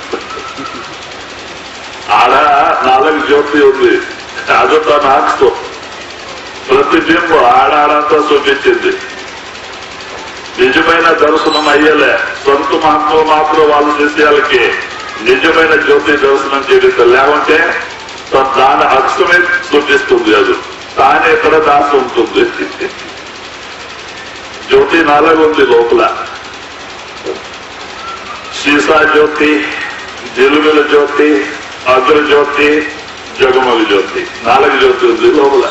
ఆడ 4 జ్యోతి ఉంది, అది తన ఆక్స్తో ప్రతిబింబం ఆడాడంతా చూపించింది. నిజమైన దర్శనం అయ్యలే. సొంత మహాత్ములు మాత్రం వాళ్ళ శిష్యాలకి నిజమైన జ్యోతి దర్శనం చేయడం. లేకుంటే దాని అక్షమే చూపిస్తుంది, అది తాను ఎక్కడ దాసి ఉంటుంది. జ్యోతి 4 ఉంది లోపల. సీసా జ్యోతి, జిలుగుల జ్యోతి, అగ్రజ్యోతి, జగమగ జ్యోతి, 4 జ్యోతి ఉంది లోపల.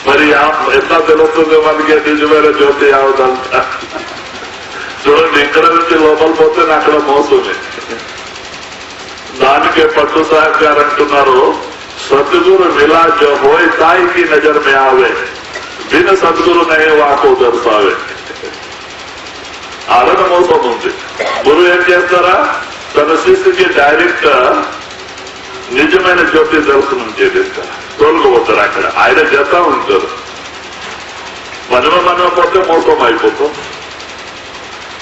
మరి ఎట్లా తెలుస్తుంది మనకి నిజమైన జ్యోతి యావదంతా? చూడండి, ఇక్కడ నుంచి లోపల పోతే అక్కడ మోసమే. దానికే పట్టు సాహెబ్ గారు అంటున్నారు, సద్గురు మిలా జో హోయ్ తాయికి నజర్ మే ఆవే, బిన సద్గురు నహీ వాకో దర్శావే. అరణ మోసం ఉంది. గురువు ఏం చేస్తారా, తన శిష్యుకి డైరెక్ట్ నిజమైన జ్యోతి దర్శనం చేపిస్తారు, తోలుకుపోతారు. అక్కడ ఆయన చేస్తా ఉంటారు. మనమ పోతే మోసం అయిపోతాం.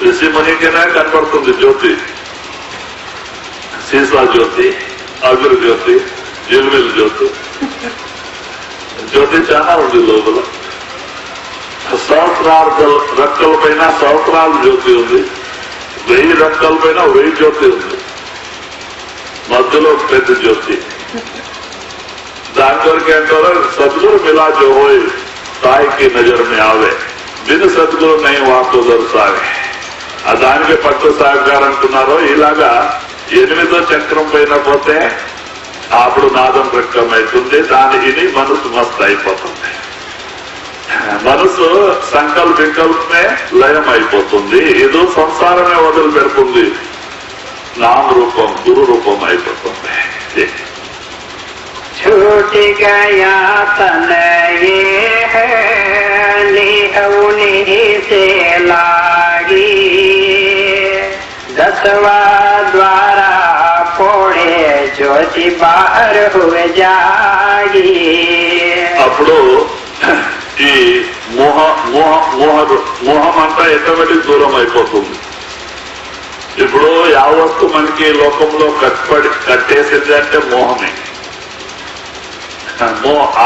ఋషి మునికినే కనపడుతుంది జ్యోతి. సీసా జ్యోతి, అగ్ర జ్యోతి, జిల్మిల్ జ్యోతి, జ్యోతి చాలా ఉంది లోపల. సహస్రార్థ రెక్కల పైన సహస్రాల జ్యోతి ఉంది, 1000 రెక్కల పైన 1000 జ్యోతి ఉంది. మధ్యలో పెద్ద జ్యోతి. దాని వరకు అంటారు, సద్గురు మిలా జో హోయ్ తాయికి నజర్ మే ఆవే, బిన సద్గురు నహీ వాకో దర్శావే. ఆ దానికి పట్టు సాహెబ్ గారు అంటున్నారు, ఇలాగా 8వ చక్రం పైన పోతే అప్పుడు నాదం వ్యక్తమవుతుంది. దాని విని మనసు మస్తు అయిపోతుంది. మనసు సంకల్ప వికల్పమే లయం అయిపోతుంది. ఏదో సంసారమే వదిలి పెడుతుంది. నామ రూపం గురు రూపం అయిపోతుంది. छूट गया तन ये है, निहौनी से लागी, 10वां द्वारा पोड़े ज्योति बाहर हुए जागी. అప్పుడు ఈ మోహం అంతా ఆటోమేటిక్ దూరం అయిపోతుంది. ఇప్పుడు యావత్తు మనకి లోకంలో కట్టేసింది అంటే మోహమే.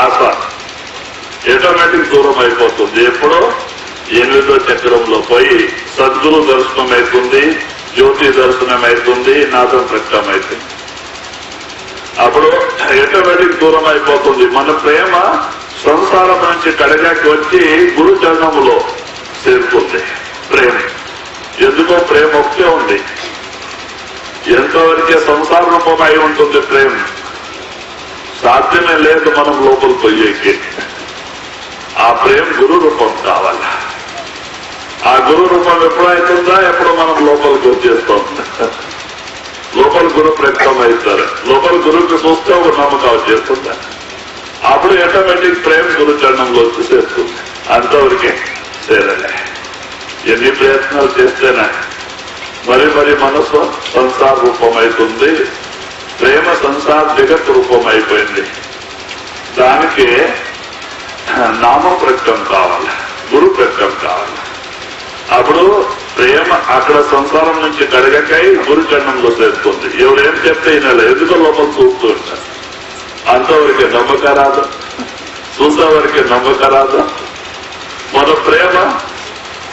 ఆశ ఆటోమేటిక్ దూరం అయిపోతుంది. ఎప్పుడో 8వ చక్రంలో పోయి సద్గురు దర్శనం అవుతుంది, జ్యోతి దర్శనం అవుతుంది, నాదం ప్రకటన అవుతుంది. అప్పుడు ఆటోమేటిక్ దూరం అయిపోతుంది. మన ప్రేమ సంసారం నుంచి కడగాకి వచ్చి గురు చరణములో చేరుతుంది. ప్రేమ ఎందుకో ప్రేమ ఒకటే ఉంది. ఎంతవరకే సంసార రూపం అయి ఉంటుంది ప్రేమ. సాధ్యమే లేదు మనం లోపల పోయేకి. ఆ ప్రేమ గురు రూపం కావాలి. ఆ గురు రూపం ఎప్పుడైతుందా, ఎప్పుడు మనం లోపలికి వచ్చేస్తాం. లోపల గురు ప్రకటన అవుతారు. లోపల గురువుకి చూస్తే ఒక నమ్మకం వచ్చేస్తుందా, అప్పుడు ఆటోమేటిక్ ప్రేమ గురు చరణంలో వచ్చి చేస్తుంది. అంతవరకే చేరలే. ఎన్ని ప్రయత్నాలు చేస్తేనే మరి మనసు సంసార రూపం అవుతుంది. ప్రేమ సంసార జగత్ రూపం అయిపోయింది. దానికి నామ ప్రకటన కావాలి, గురు ప్రకటన కావాలి. అప్పుడు ప్రేమ అక్కడ సంసారం నుంచి కడగకాయ గురు చరణంలో చేరుతుంది. ఎవడేం చెప్తే ఈయన ఎందుకో లోపల చూస్తూ ఉంటారు. అంతవరకే నమ్మకం రాదు, చూసేవరకే నమ్మకం రాదు. మన ప్రేమ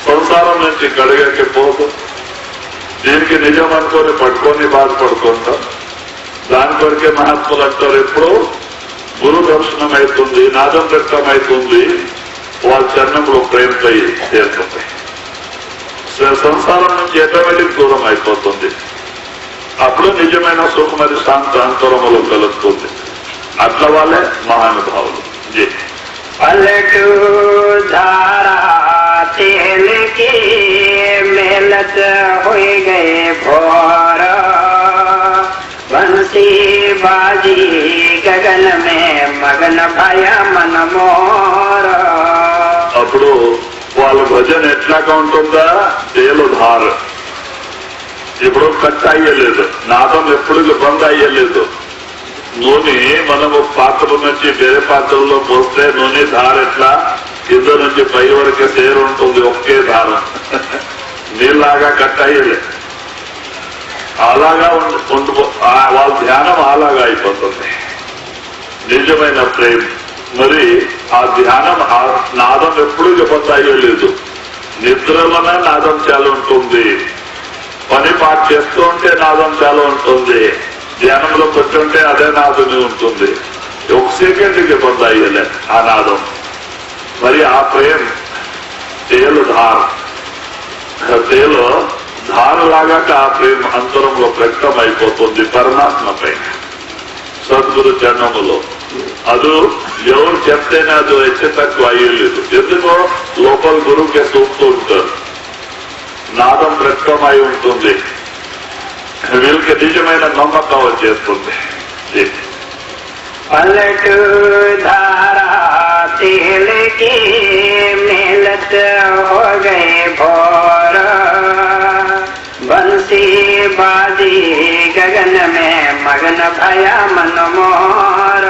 సంసారం నుంచి కడగకి పోదు. దీనికి నిజం అనుకొని పట్టుకొని బాధపడుతుంటాం. దాని కొరకే మహాత్ములు అంటారు, ఎప్పుడు గురు దర్శనం అవుతుంది, నాదం వ్యక్తం అవుతుంది, వాళ్ళ చరణంలో ప్రేమపై చేరుతుంది. సంసారం నుంచి ఆటోమేటిక్ దూరం అయిపోతుంది. అప్పుడు నిజమైన సుఖమది శాంత అంతరములో కలుగుతుంది. అట్లా వాళ్ళే మహానుభావులు. पलटू धारा तेल की मेलत हो गए भोर, बंसी बाजी गगन में मगन भया मन मोर. అప్పుడు వాళ్ళ భజన ఎట్లాగా ఉంటుందా, తేలు ధార. ఇప్పుడు కట్ అయ్యలేదు, నాదం ఎప్పుడు బంద్ అయ్యలేదు. నూనె మనము పాత్ర నుంచి వేరే పాత్రలో పోస్తే నూనె ధార ఎట్లా కింద నుంచి పై వరకే సేరు ఉంటుంది, ఒకే దారం. నీలాగా కట్ అయ్యలే, అలాగా వాళ్ళ ధ్యానం అలాగా అయిపోతుంది. నిజమైన ప్రేమ మరి ఆ ధ్యానం, ఆ నాదం ఎప్పుడూ జపత అయ్యలేదు. నిద్రలోనే నాదం చాలా ఉంటుంది, పని పాట చేస్తూ ఉంటే నాదం చాలా ఉంటుంది, ధ్యానంలో కూర్చుంటే అదే నాదమే ఉంటుంది. ఒక సెకండ్కి జపత అయ్యలే ఆ నాదం. మరి ఆ ప్రేమ తేలు తేలు ధారలాగా ఆ ప్రేమ అంతరంలో వ్యక్తం అయిపోతుంది పరమాత్మపై. సద్గురు జన్మములో అది ఎవరు చెప్తేనే అది ಹೆಚ್ಚು తక్కువ అయ్యలేదు. ఎందుకో లోపల గురువుకే చూస్తూ ఉంటారు, నాదం వ్యక్తం అయి ఉంటుంది, వీళ్ళకి నిజమైన నమ్మకం వచ్చేస్తుంది. पलटू धारा तेल के मिलत हो गए भोर, बंसी बाजी गगन में मगन भया मन मोर.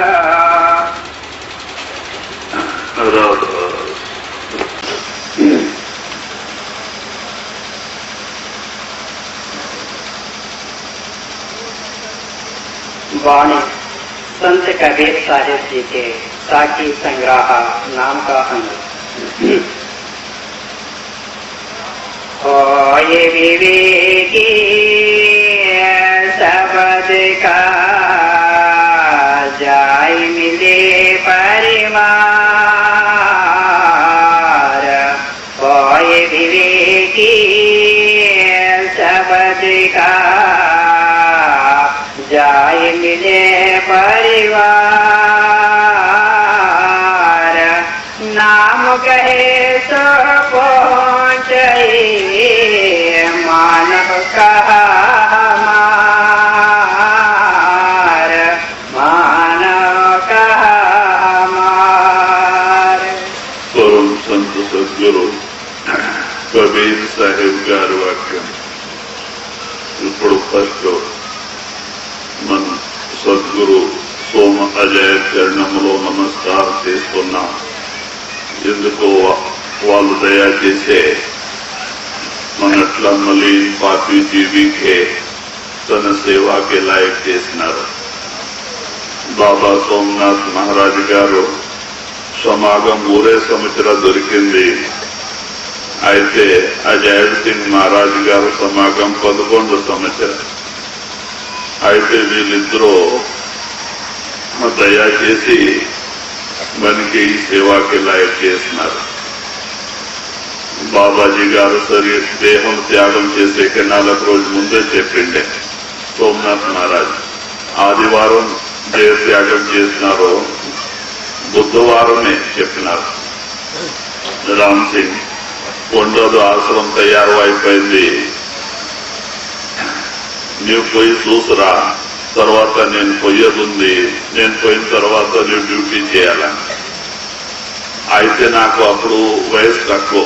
वाणी संत कबीर साहिब जी के साखी संग्रह नाम का अंग. हो ये विवेकी शब्द का जाय मिले परिवार, हो ये विवेकी शब्द का जाय मिले परिवार. नाम कहे तो पहुँचे मानव का हमार, मानव का हमार. परम संत सद्गुरु कबीर साहिब గారి వాక్యం ఇప్పుడు ఫస్ట్ మన సద్గురు సోమ అజయ చరణంలో నమస్కారం చేసుకున్నాం. ఎందుకో వాళ్ళు దయచేసే మనట్లా మళ్ళీ పాపి జీవికే తన సేవాకి లాయక్ చేసినారు. బాబా సోమనాథ్ మహారాజ్ గారు సమాగం ఊరే సంవత్సరం దొరికింది. అయితే అజయ్ సింగ్ మహారాజ్ గారు సమాగం 11 సంవత్సరం. అయితే వీళ్ళిద్దరూ దయచేసి మనకి ఈ సేవాకి లాయక్ చేస్తున్నారు. బాబాజీ గారు దేహం త్యాగం చేసే 4 రోజుల ముందే చెప్పిండే సోమనాథ్ మహారాజ్. ఆదివారం దేహ త్యాగం చేసినారు, బుధవారమే చెప్పినారు. రామ్ సింగ్ 1వ ఆశ్రమం తయారు అయిపోయింది, నీవు పోయి చూసురా, తర్వాత నేను పోయేదుంది, నేను పోయిన తర్వాత నువ్వు డ్యూటీ చేయాలని. అయితే నాకు అప్పుడు వయసు తక్కువ,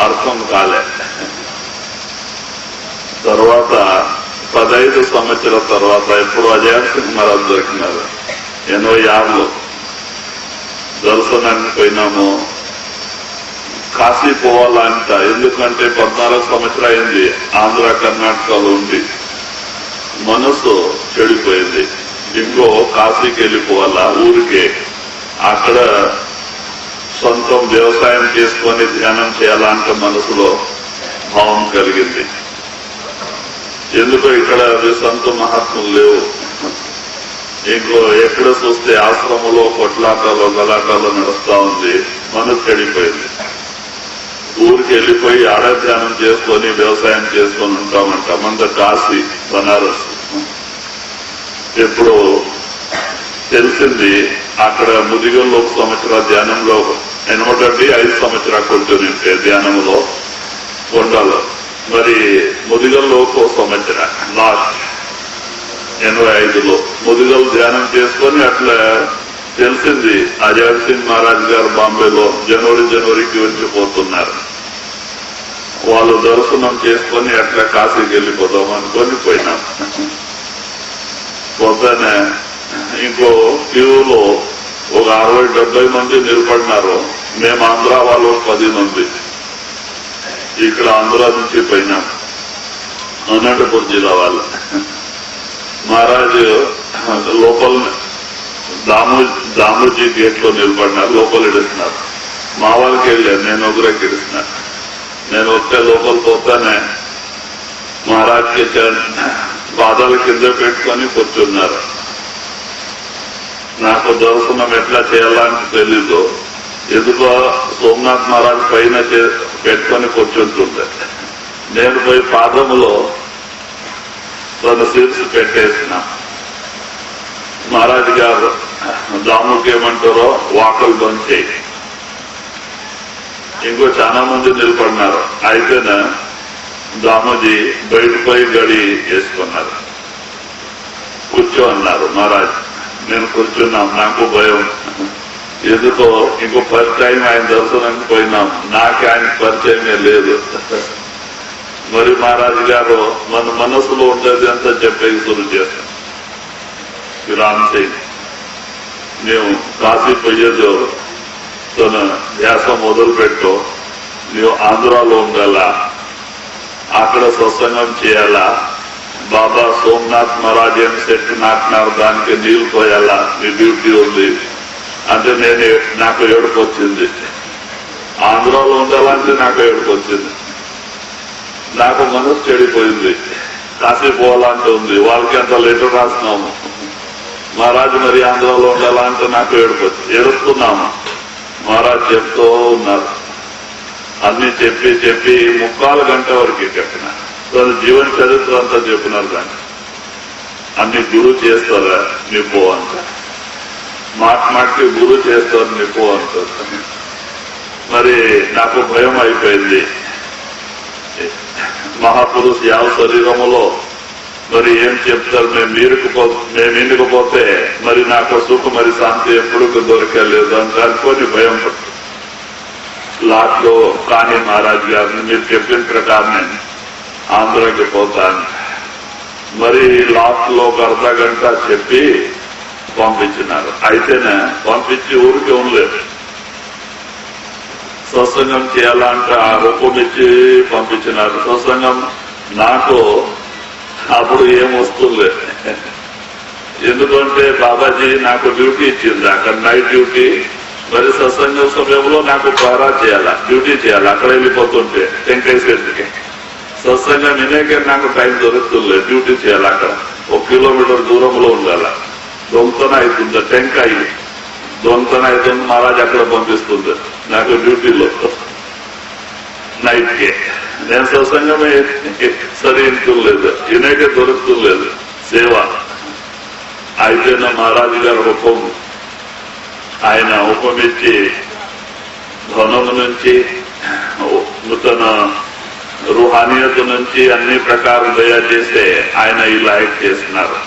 అర్థం కాలే. తర్వాత 15 సంవత్సరాల తర్వాత ఎప్పుడు అజయ్ సింగ్ మహారాజ్ దొరికినారు. 86లో దర్శనానికి పోయినాము. కాశీ పోవాలంట, ఎందుకంటే 14 సంవత్సరం అయింది ఆంధ్ర కర్ణాటకలో ఉండి, మనసు చెడిపోయింది. ఇంకో కాశీకి వెళ్ళిపోవాలా ఊరికే, అక్కడ సొంతం వ్యవసాయం చేసుకొని ధ్యానం చేయాలంటే మనసులో భావం కలిగింది. ఎందుకో ఇక్కడ సంత మహాత్ములు లేవు. ఇంకో ఎక్కడ చూస్తే ఆశ్రమంలో కొట్లాటలో గలాటాలో నడుస్తా ఉంది, మనసు చెడిపోయింది. ఊరికి వెళ్ళిపోయి ఆడ ధ్యానం చేసుకొని వ్యవసాయం చేసుకొని ఉంటామంట. మన కాశీ బనారస్ ఎప్పుడు తెలిసింది. అక్కడ ముదిగల్లో 1 సంవత్సరం ధ్యానంలో 5 సంవత్సరాలు కూర్చొని ఉంటే ధ్యానంలో కొండలో. మరి ముదిగల్లో 1 సంవత్సరం లాస్ట్ 85లో ముదిగలు ధ్యానం చేసుకొని అట్లా తెలిసింది. అజయ్ సింగ్ మహారాజ్ గారు బాంబేలో జనవరికి వెళ్ళిపోతున్నారు. వాళ్ళు దర్శనం చేసుకొని అట్లా కాశీకి వెళ్ళిపోదాం అనుకొని పోయినాం. పొద్దునే ఇంకో క్యూలో ఒక 60-70 మంది నిలబడినారు. మేము ఆంధ్ర వాళ్ళు 10 మంది. ఇక్కడ ఆంధ్ర నుంచి పోయినాం, అనంతపురం జిల్లా వాళ్ళు. మహారాజు లోపల దామోజీ గేట్ లో నిలబడినారు, లోపల ఇడుస్తున్నారు. మా వాళ్ళకి వెళ్ళాను, నేను ఒకరికి ఇడుస్తున్నాను. నేను వస్తే లోపల పోతానే మహారాజ్కి పాదాల కింద పెట్టుకొని కూర్చున్నారు. నాకు దర్శనం ఎట్లా చేయాలని తెలీదు. ఎందుకో సోమనాథ్ మహారాజ్ పైన పెట్టుకొని కూర్చుంటుండే. నేను పోయి పాదములో తన శిరస్సు పెట్టేసిన. మహారాజ్ గారు దాముకి ఏమంటారో వాకలు బంద్ చేయి. ఇంకో చాలా మంది నిలబడినారు. అయితేనే దామోజీ బయటపై గడి వేసుకున్నారు. కూర్చో అన్నారు మహారాజ్. నేను కూర్చున్నాం. నాకు భయం. ఎందుకో ఇంకో ఫస్ట్ టైం ఆయన దర్శనానికి పోయినాం. నాకు ఆయన పరిచయమే లేదు. మరి మహారాజు గారు మన మనసులో ఉండేది అంతా చెప్పేది శురు చేశాం. రామ్ సింగ్ నీవు కాశీ పోయేదో తన ధ్యాస మొదలు పెట్టు. నీవు ఆంధ్రాలో ఉండాలా, అక్కడ సత్సంగం చేయాలా. బాబా సోమనాథ్ మహారాజ్ ఏం సెట్ నాటినారు, దానికి నీళ్లు పోయాలా, నీ డ్యూటీ ఉంది అంటే నాకు ఏడుపు వచ్చింది. ఆంధ్రాలో ఉండాలంటే నాకు ఏడుపు వచ్చింది. నాకు మనసు చెడిపోయింది. కాశీ పోవాలంటే ఉంది, వాళ్ళకి అంత లెటర్ రాస్తున్నాము. మహారాజు మరి ఆంధ్రాలో ఉండాలంటే నాకు ఏడుపు ఏడుస్తున్నాము. మహారాజ్ చెప్తూ ఉన్నారు. అన్ని చెప్పి 3/4 గంట వరకు చెప్పిన. తన జీవన చరిత్ర అంతా చెప్పినారు. దాన్ని అన్ని గురువు చేస్తారా నిపో అంట. మాటికి గురువు చేస్తారు నిపో అంటారు. మరి నాకు భయం అయిపోయింది. మహాపురుష్ యావ శరీరములో మరి ఏం చెప్తారు, మేము ఇంటికపోతే మరి నాకు సుఖం మరి శాంతి ఎప్పుడు దొరకలేదు అని అనుకోని భయం పడుతుంది. లాట్లో కానీ మహారాజ్ గారిని మీరు చెప్పిన ప్రకారం నేను ఆంధ్రాకి పోతాను. మరి లాస్ట్ లో ఒక అర్ధ గంట చెప్పి పంపించినారు. అయితేనే పంపించి ఊరికి ఉండలేదు. సత్సంగం చేయాలంటే ఆ రూపం ఇచ్చి పంపించినారు. సత్సంగం నాకు అప్పుడు ఏం వస్తుంది. ఎందుకంటే బాబాజీ నాకు డ్యూటీ ఇచ్చింది, అక్కడ నైట్ డ్యూటీ. మరి సత్సంగం సమయంలో నాకు పహరా చేయాలా, డ్యూటీ చేయాలి. అక్కడ వెళ్ళిపోతుంటే టెంకాయ సెట్కి సత్సంగం వినేకే నాకు టైం దొరుకుతుంది. డ్యూటీ చేయాలి. అక్కడ 1 కిలోమీటర్ దూరంలో ఉండాల. దొంగతన అవుతుంది, టెంకాయ దొంగతన అవుతుంది. మహారాజ్ అక్కడ పంపిస్తుంది నాకు డ్యూటీలో నైట్ కి. నేను సత్సంగమే సరిలేదు, వినేకే దొరుకుతుంది సేవ. అయితే నా మహారాజు గారు హుకం, ఆయన హుకం ఇచ్చి ధనము నుంచి నూతన రూహానియత నుంచి అన్ని ప్రకారం దయచేస్తే ఆయన ఈ లాయక్ చేస్తున్నారు.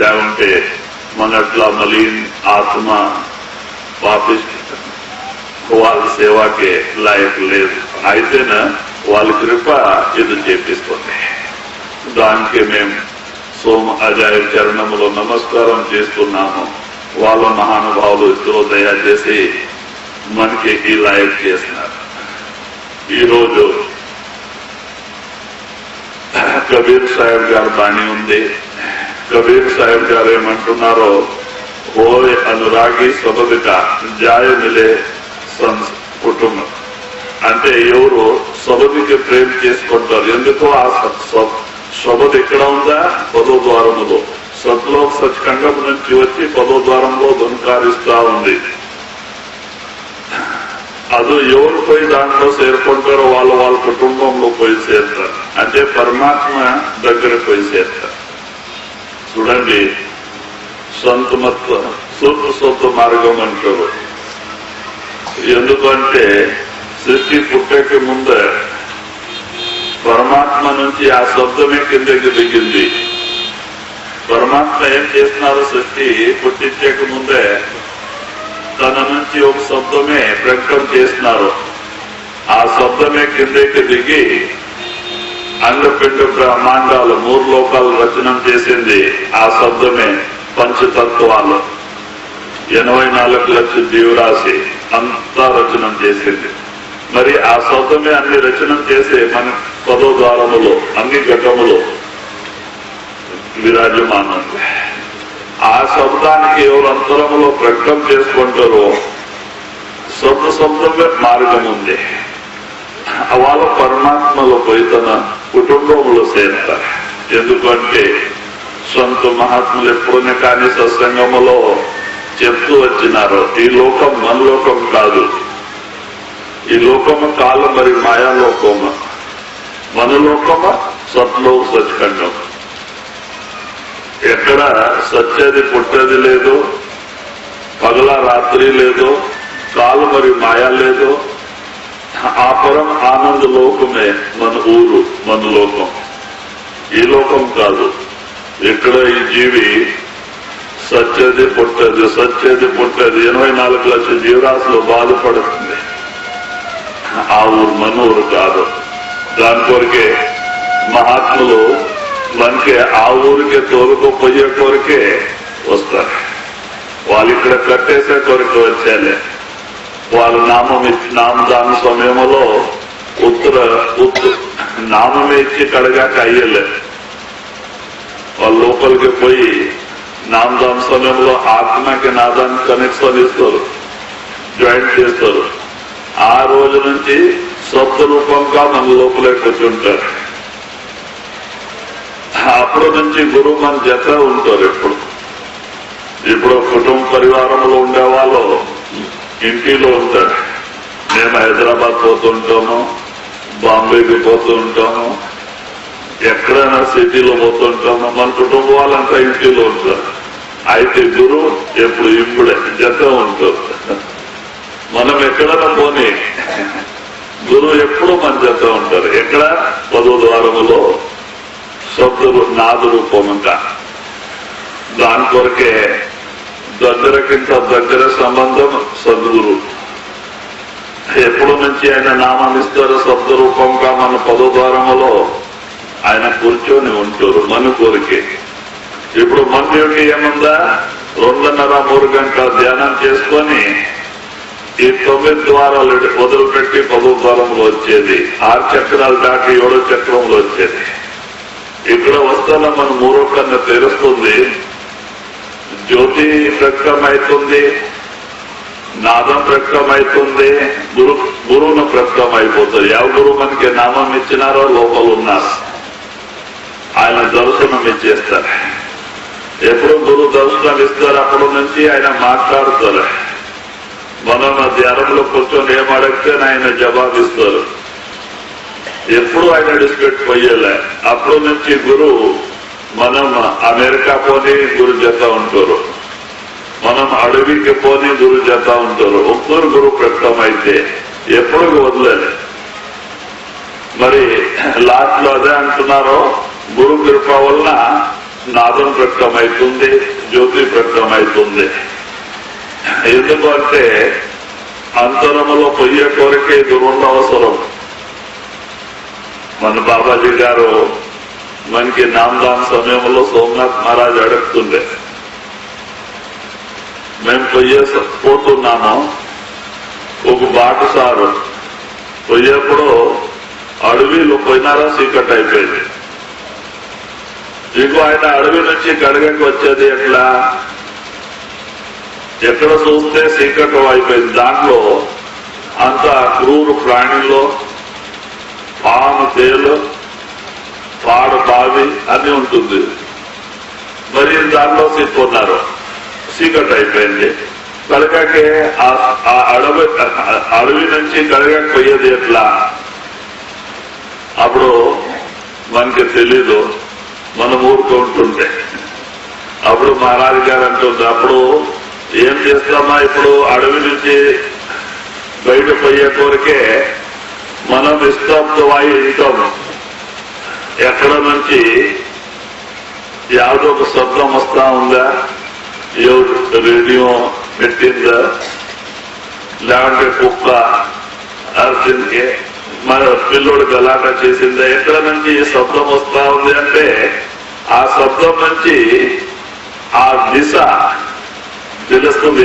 లేకుంటే మనట్లా మలీన్ ఆత్మ వాపిస్ వాళ్ళ సేవకే లాయక్ లేదు. అయితేనే వాళ్ళ కృప ఇది చేపిస్తుంది. దానికి మేము సోమ అజాయ చరణములో నమస్కారం చేస్తున్నాము. వాళ్ళ మహానుభావులు ఇద్దరు దయచేసి మనకి ఈ లాయక్ చేస్తున్నారు. ఈరోజు కబీర్ సాహెబ్ గారు బాణి ఉంది. కబీర్ సాహెబ్ గారు ఏమంటున్నారో, ఓయ్ అనురాగి సబదిక జాయ మిలే కుటుంబం అంటే ఎవరు సబదికి ప్రేమ చేసుకుంటారు. ఎందుకో ఆ సబద్ ఎక్కడ ఉందా, 10వ ద్వారములో. సత్లోక్ సచ్ఖండం నుంచి వచ్చి 10వ ద్వారంలో దున్కారిస్తా ఉంది. అది ఎవరు పోయి దాంట్లో చేరుకుంటారో వాళ్ళు వాళ్ళ కుటుంబంలో పోయి చేరుతారు. అంటే పరమాత్మ దగ్గర పోయి చేరుతారు. చూడండి, సొంత మార్గం అంటారు. ఎందుకంటే సృష్టి పుట్టకి ముందే పరమాత్మ నుంచి ఆ శబ్దమే కిందకి దిగింది. పరమాత్మ ఏం చేస్తున్నారు, సృష్టి పుట్టించక ముందే తన నుంచి ఒక శబ్దమే ప్రకటన చేస్తున్నారు. ఆ శబ్దమే కిందకి దిగి అంగపిండ బ్రహ్మాండాలు 3 లోకాలు రచన చేసింది. ఆ శబ్దమే పంచతత్వాలు 84 లక్షల జీవరాశి అంతా రచన చేసింది. మరి ఆ శబ్దమే అన్ని రచన చేసే మన 10వ ద్వారములో అన్ని ఘటములో విరాజమానం. ఆ శబ్దానికి ఎవరు అంతరములో ప్రకటన చేసుకుంటారో శబ్దమే మార్గం ఉంది. వాళ్ళ పరమాత్మలో పోయి తన కుటుంబంలో చేస్తారు. ఎందుకంటే సొంత మహాత్ములు ఎప్పుడునే కానీ సత్సంగములో చెప్తూ వచ్చినారు, ఈ లోకం మన లోకం కాదు, ఈ లోకము కాలం మరి మాయాలోకము, మన లోకము సత్లో సత్ఖండం. ఎక్కడ సత్యది పుట్టేది లేదు, పగల రాత్రి లేదు, కాలు మరి మాయా లేదు. ఆ పరం ఆనంద లోకమే మన ఊరు, మన లోకం. ఈ లోకం కాదు. ఇక్కడ ఈ జీవి సత్యది పుట్టది 84 లక్షల జీవరాశులు బాధపడుతుంది. ఆ ఊరు మన ఊరు కాదు. దాని కొరికే మహాత్ములు మనకి ఆ ఊరికే తోలుకుపోయే కొరికే వస్తారు. వాళ్ళు ఇక్కడ కట్టేసే కొరికి వచ్చేలే. వాళ్ళ నామదాన సమయంలో నామమే ఇచ్చి కడగాక అయ్యలే. వాళ్ళ లోపలికి పోయి నామదాన సమయంలో ఆత్మకి నాదాన్ని కనెక్షన్ ఇస్తారు, జాయింట్ చేస్తారు. ఆ రోజు నుంచి శబ్ద రూపంగా మన లోపలే కూర్చుంటారు. అప్పటి నుంచి గురువు మన జత ఉంటారు. ఇప్పుడు కుటుంబ పరివారంలో ఉండేవాళ్ళు ఇంటిలో ఉంటారు. మేము హైదరాబాద్ పోతుంటాము, బాంబేకి పోతుంటాము, ఎక్కడైనా సిటీలో పోతుంటాము. మన కుటుంబం వాళ్ళంతా ఇంటిలో ఉంటారు. అయితే గురువు ఎప్పుడు ఇప్పుడే జత ఉంటారు. మనం ఎక్కడైనా పోనీ గురువు ఎప్పుడు మన జత ఉంటారు. ఎక్కడ 10వ ద్వారములో శబ్ద నాద రూపంగా. దాని కొరకే దగ్గరకింత దగ్గర సంబంధం సద్గురు. ఎప్పుడు నుంచి ఆయన నామాన్నిస్తారో శబ్ద రూపంగా మన 10వ ద్వారములో ఆయన కూర్చొని ఉంటారు మన కోరికే. ఇప్పుడు మన యొక్క ఏముందా, 2:30-3 గంటల ధ్యానం చేసుకొని ఈ 9 ద్వారాలు వదిలిపెట్టి 10వ ద్వారంలో వచ్చేది, 6 చక్రాలు దాటి 7వ చక్రంలో వచ్చేది. ఇక్కడ వస్తున్న మన 3వ కన్ను తెరుస్తుంది, జ్యోతి ప్రకటమైతుంది, నాదం ప్రకటమైతుంది, గురువును ప్రకటమైపోతుంది. ಯಾವ గురువు మనకి నామం ఇచ్చినారో లోపల ఉన్నారు, ఆయన దర్శనం ఇచ్చేస్తారు. ఎప్పుడు గురువు దర్శనం ఇస్తారు అప్పటి నుంచి ఆయన మాట్లాడతారు. మనం ధ్యానంలో కూర్చొని ఏం అడిగితే ఆయన జవాబిస్తారు. ఎప్పుడు ఆయన విడిచిపెట్టిపోయేలే. అప్పటి నుంచి గురువు మనం అమెరికా పోని గురు జత ఉంటారు, మనం అడవికి పోని గురు జత ఉంటారు. ఒక్కరు గురువు ప్రకటమైతే ఎప్పుడు వదిలేదు. మరి లాస్ట్ లో అదే అంటున్నారో, గురు కృప వలన నాదం ప్రకటమైతుంది, జ్యోతి ప్రకటమైతుంది. ఎందుకంటే అంతరములో పొయ్యే కోరికే గురువుల అవసరం. మన బాబాజీ గారు మనకి నామదాన్ సమయంలో సోమనాథ్ మహారాజ్ అడుగుతుండే, మేము పోతున్నాము. ఒక బాటసారు పోయేప్పుడు అడవిలో పోయినారా చీకటి అయిపోయింది. ఇంకో ఆయన అడవి నుంచి కడగకి వచ్చేది ఎట్లా, ఎక్కడ చూస్తే చీకటి అయిపోయింది. దాంట్లో అంత క్రూరు ప్రాణుల్లో పాము, తేలు, పాడు, బావి అన్ని ఉంటుంది. మరి దాంట్లో సిక్కున్నారు, చీకటి అయిపోయింది. కడగకే ఆ అడవి నుంచి కడగకి పోయేది ఎట్లా? అప్పుడు మనకి తెలీదు, మనం ఊరుకుంటుంటే. అప్పుడు మహారాజు గారు అంటుంది, అప్పుడు ఏం చేస్తామా, ఇప్పుడు అడవి నుంచి బయట పోయే కోరికే మనం నిస్తబ్దవాయి ఉంటాం. ఎక్కడ నుంచి యాదో ఒక శబ్దం వస్తా ఉందా, ఎవరు రేడియో పెట్టిందా, లేదంటే కుక్క అర్జున్కి మన పిల్లోడు గలాట చేసిందా, ఎక్కడ నుంచి శబ్దం వస్తా ఉంది అంటే ఆ శబ్దం నుంచి ఆ దిశ తెలుస్తుంది.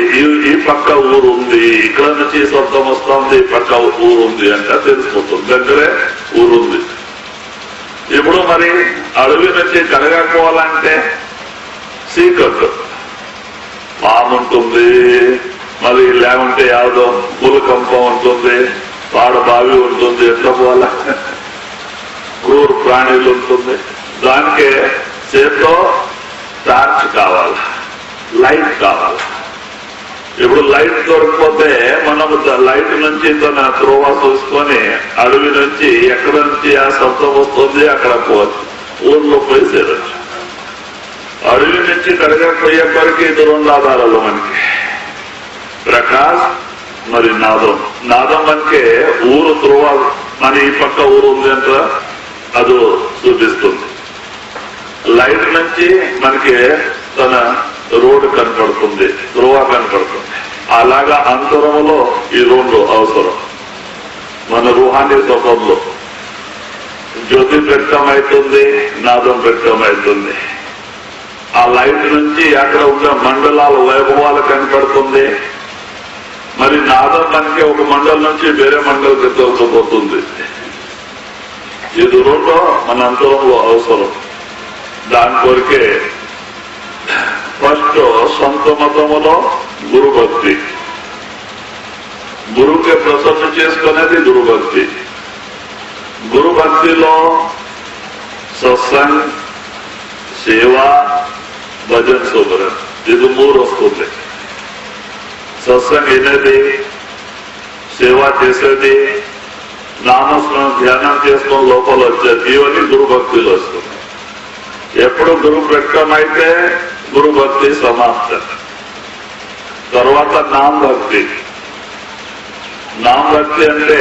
ఈ పక్క ఊరు ఉంది, ఇక్కడ నుంచి శబ్దం వస్తుంది, ఈ పక్క ఊరు ఉంది అంటే తెలిసిపోతుంది, దగ్గరే ఊరుంది. ఇప్పుడు మరి అడవి నుంచి కడగకపోవాలంటే సీకట్ పాము ఉంటుంది, మరి లేకుంటే యావదో మూలకంప ఉంటుంది, పాడ బావి ఉంటుంది, ఎట్లా పోవాలా, క్రూర ప్రాణులు ఉంటుంది. దానికే చేత్తో టార్చ్ కావాలి, లైట్ కావాలి. ఇప్పుడు లైట్ దొరకకపోతే మనం లైట్ నుంచి తన త్రోవ చూసుకొని అడవి నుంచి ఎక్కడ నుంచి ఆ శబ్దం వస్తుంది అక్కడ పోవచ్చు, ఊర్లో పోయి చేరచ్చు. అడవి నుంచి కడగకపోయే వరకు ఇది రెండు ఆధారాలు మనకి, ప్రకాశ్ మరి నాదం. నాదం మనకే ఊరు త్రోవ, మన ఈ పక్క ఊరు ఉంది అంట అది చూపిస్తుంది. లైట్ నుంచి మనకి తన రోడ్డు కనపడుతుంది, త్రోవ కనపడుతుంది. అలాగా అంతరంలో ఈ రెండు అవసరం. మన రుహానీ స్వభావంలో జ్యోతి వ్యక్తమవుతుంది, నాదం వ్యక్తమవుతుంది. ఆ లైట్ నుంచి అక్కడ ఉన్న మండలాల వైభవాలు కనపడుతుంది. మరి నాదం మనకి ఒక మండలం నుంచి వేరే మండలికి తోలుకుపోతుంది. ఇది రెండు మన అంతరంలో అవసరం. దాని కొరికే ఫస్ట్ సొంత మతములో గురుభక్తి, గురువుకి ప్రసన్న చేసుకునేది గురుభక్తి. గురుభక్తిలో సత్సంగ్, సేవ, భజన సోదరం, ఇది మూడు వస్తుంది. సత్సంగ్ వినేది, సేవ చేసేది, నామస్మరణ ధ్యానం చేసుకుని లోపల వచ్చేది, ఇవన్నీ గురుభక్తిలో వస్తుంది. ఎప్పుడు గురు ప్రకటమైతే గురుభక్తి సమాప్తం. తర్వాత నామభక్తి. నామభక్తి అంటే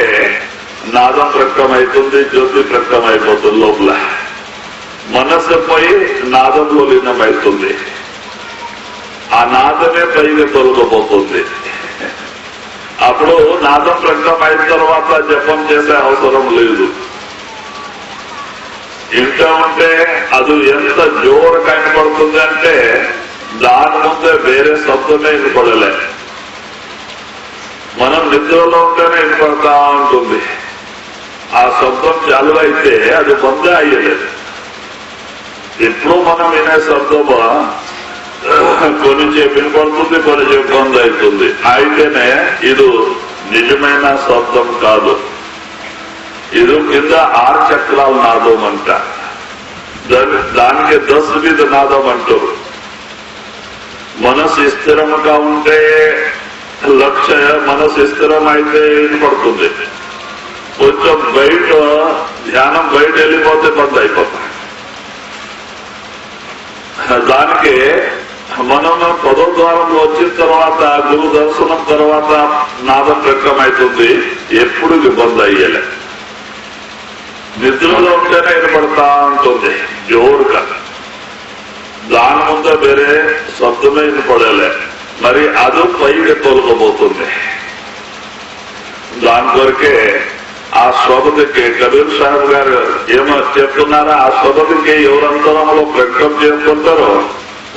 నాదం ప్రకటమైతుంది, జ్యోతి ప్రకటమైపోతుంది లోపల. మనస్సు పోయి నాదంలో లీనమైతుంది. ఆ నాదమే పైగా తొలగబోతుంది. అప్పుడు నాదం ప్రకటమైన తర్వాత జపం చేసే అవసరం లేదు. ఇంకా ఉంటే అది ఎంత జోరు కనపడుతుంది అంటే దాని ముందే వేరే శబ్దమే వినపడలే. మనం నిద్రలో ఉంటేనే వినపడతా ఉంటుంది. ఆ శబ్దం చాలు అయితే అది బందే అయ్యలేదు. ఎప్పుడు మనం వినే శబ్దమా కొన్ని వినపడుతుంది, కొన్ని బంద్ అవుతుంది. అయితేనే ఇది నిజమైన శబ్దం కాదు. ఇది కింద 6 చక్రాల నాదం అంట. దానికి 10 విధ నాదం అంటారు. మనసు స్థిరంగా ఉంటే లక్ష్య, మనసు స్థిరం అయితే వినపడుతుంది. కొంచెం బయట ధ్యానం బయట వెళ్ళిపోతే బంద్ అయిపోతాయి. దానికి మనం 10వ ద్వారంలో వచ్చిన తర్వాత గురు దర్శనం తర్వాత నాదం ప్రకటమైతుంది. ఎప్పుడు బంద్ అయ్యలే. నిద్రలో ఉంటేనే వినపడతా ఉంటుంది జోరుగా. దాని ముందు వేరే శబ్దమే వినపడలే. మరి అది పైకి తొలగబోతుంది. దాని కొరకే ఆ స్వభతికి కబీర్ సాహెబ్ గారు ఏమో చెప్తున్నారో, ఆ స్వభతికి ఎవరంతరంలో ప్రకటన చేసుకుంటారో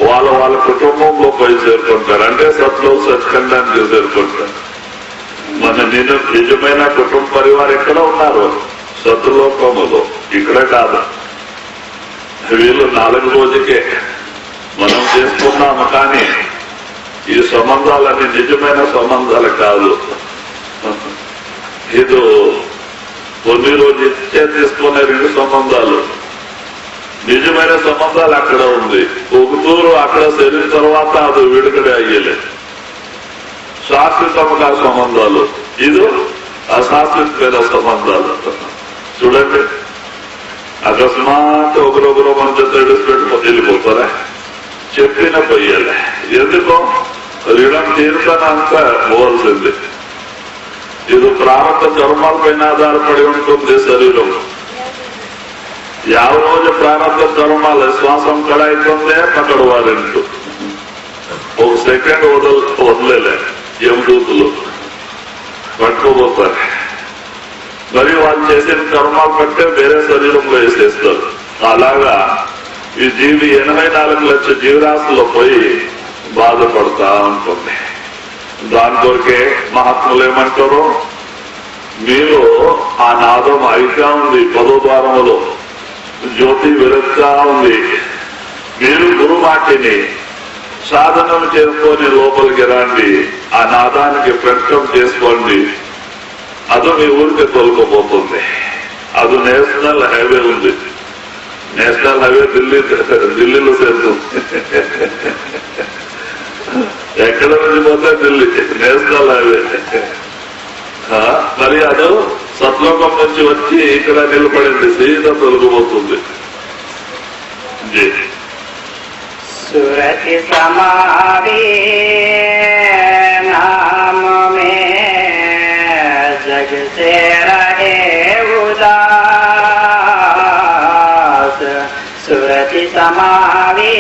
వాళ్ళ కుటుంబంలో పోయి చేరుకుంటారు. అంటే సత్లో సత్ఖండానికి చేరుకుంటారు. మన నిజమైన కుటుంబ పరివారం ఎక్కడ ఉన్నారు? సత్లోకములో, ఇక్కడ కాదు. వీళ్ళు 4 రోజుకే మనం చేసుకున్నాము. కానీ ఈ సంబంధాలన్నీ నిజమైన సంబంధాలు కాదు. ఇది కొన్ని రోజు ఇచ్చే తీసుకునే 2 సంబంధాలు. నిజమైన సంబంధాలు అక్కడ ఉంది. ఒకటూరు అక్కడ చేరిన తర్వాత అది విడుదల అయ్యలేదు. శాశ్వతంగా సంబంధాలు, ఇది అశాశ్వతమైన సంబంధాలు. చూడండి, అకస్మాత్ ఒకరొకరు మంచి తెలిసిపెట్టుకొని వెళ్ళిపోతారా? చెప్పిన పోయాలి. ఎందుకో రుణం తీరుతానంత పోవాల్సింది. ఇది ప్రారంభ కర్మాలపైన ఆధారపడి ఉంటుంది శరీరం. 50 రోజు ప్రారంభ కర్మాలు శ్వాసం కడైతుందే పక్కడు వారింటూ 1 సెకండ్ వదిలేలే. యమదూతులు పట్టుకోబోతారు. మరి వాళ్ళు చేసిన కర్మాలు బట్టే వేరే శరీరంలో వేసేస్తారు. అలాగా ఈ జీవి 84 లక్షల జీవరాశుల్లో పోయి బాధపడతా ఉంటుంది. దాని కొరకే మహాత్ములు ఏమంటారు, మీలో ఆ నాదం అయితా ఉంది, 10వ ద్వారములో జ్యోతి వెలుగుతా ఉంది. మీరు గురుమాటిని సాధనం చేసుకొని లోపలికి రండి, ఆ నాదానికి ప్రకటన చేసుకోండి. అది మీ ఊరికి తొలగిపోతుంది. అది నేషనల్ హైవే ఉంది, నేషనల్ హైవే ఢిల్లీలో చేరుతుంది. ఎక్కడ నుంచి పోతే ఢిల్లీ నేషనల్ హైవే. మరి అది సత్లోకం నుంచి వచ్చి ఇక్కడ నిలబడింది, సీదా తొలగిపోతుంది. सूरत समावे नाम में जग से रहे उदास। सूरत समावे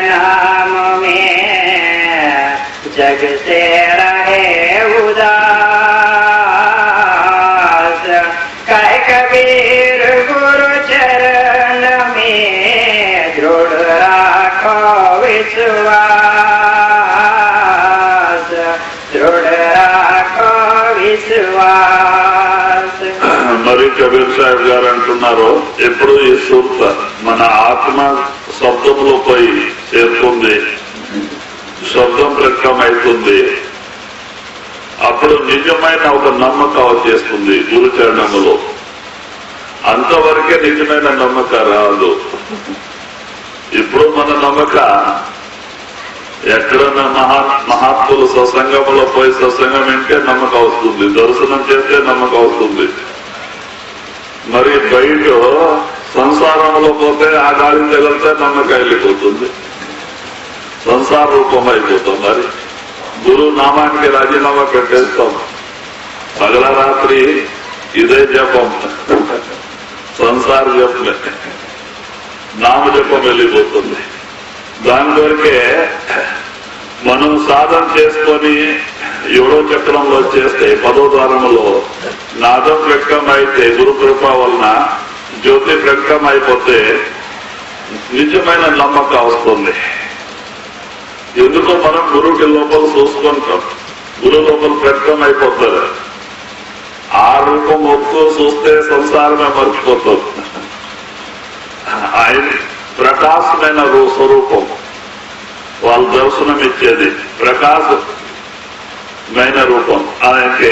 नाम में जग से रहे उदास। कह कबीर गुरु चरण में दृढ़ राखो विश्वास, दृढ़ राखो विश्वास। మరి కబీర్ సాహెబ్ గారు అంటున్నారు, ఎప్పుడు ఈ సూక్త మన ఆత్మ శబ్దంలో పోయి చేరుతుంది, శబ్దం ప్రకటమైతుంది, అప్పుడు నిజమైన ఒక నమ్మకం వచ్చేస్తుంది గురుచరణములో. అంతవరకే నిజమైన నమ్మక రాదు. ఇప్పుడు మన నమ్మక ఎక్కడన్నా మహాత్ములు సత్సంగంలో పోయి సత్సంగం వింటే నమ్మకం వస్తుంది, దర్శనం చేస్తే నమ్మకం వస్తుంది. మరి బయట సంసారంలో పోతే ఆ గాలి తగిలితే నమ్మకం వెళ్ళిపోతుంది, సంసార రూపం అయిపోతాం. మరి గురువు నామానికి రాజీనామా పెట్టేస్తాం, పగల రాత్రి ఇదే జపం, సంసార జపమే, నామ జపం వెళ్ళిపోతుంది. దాని వరకే మనం సాధన చేసుకొని 7వ చక్రంలో చేస్తే 10వ ద్వారములో నాదం ప్రకటన అయితే గురు కృప వలన జ్యోతి ప్రకటన అయిపోతే నిజమైన నమ్మకం వస్తుంది. ఎందుకో మనం గురువుకి లోపల చూసుకుంటాం, గురు లోపల ప్రకటన అయిపోతారు. ఆ రూపం ఒప్పుకో చూస్తే సంసారమే మర్చిపోతాం. ఆయన ప్రకాశమైన స్వరూపం, వాళ్ళు దర్శనం ఇచ్చేది ప్రకాశమైన రూపం. ఆయనకి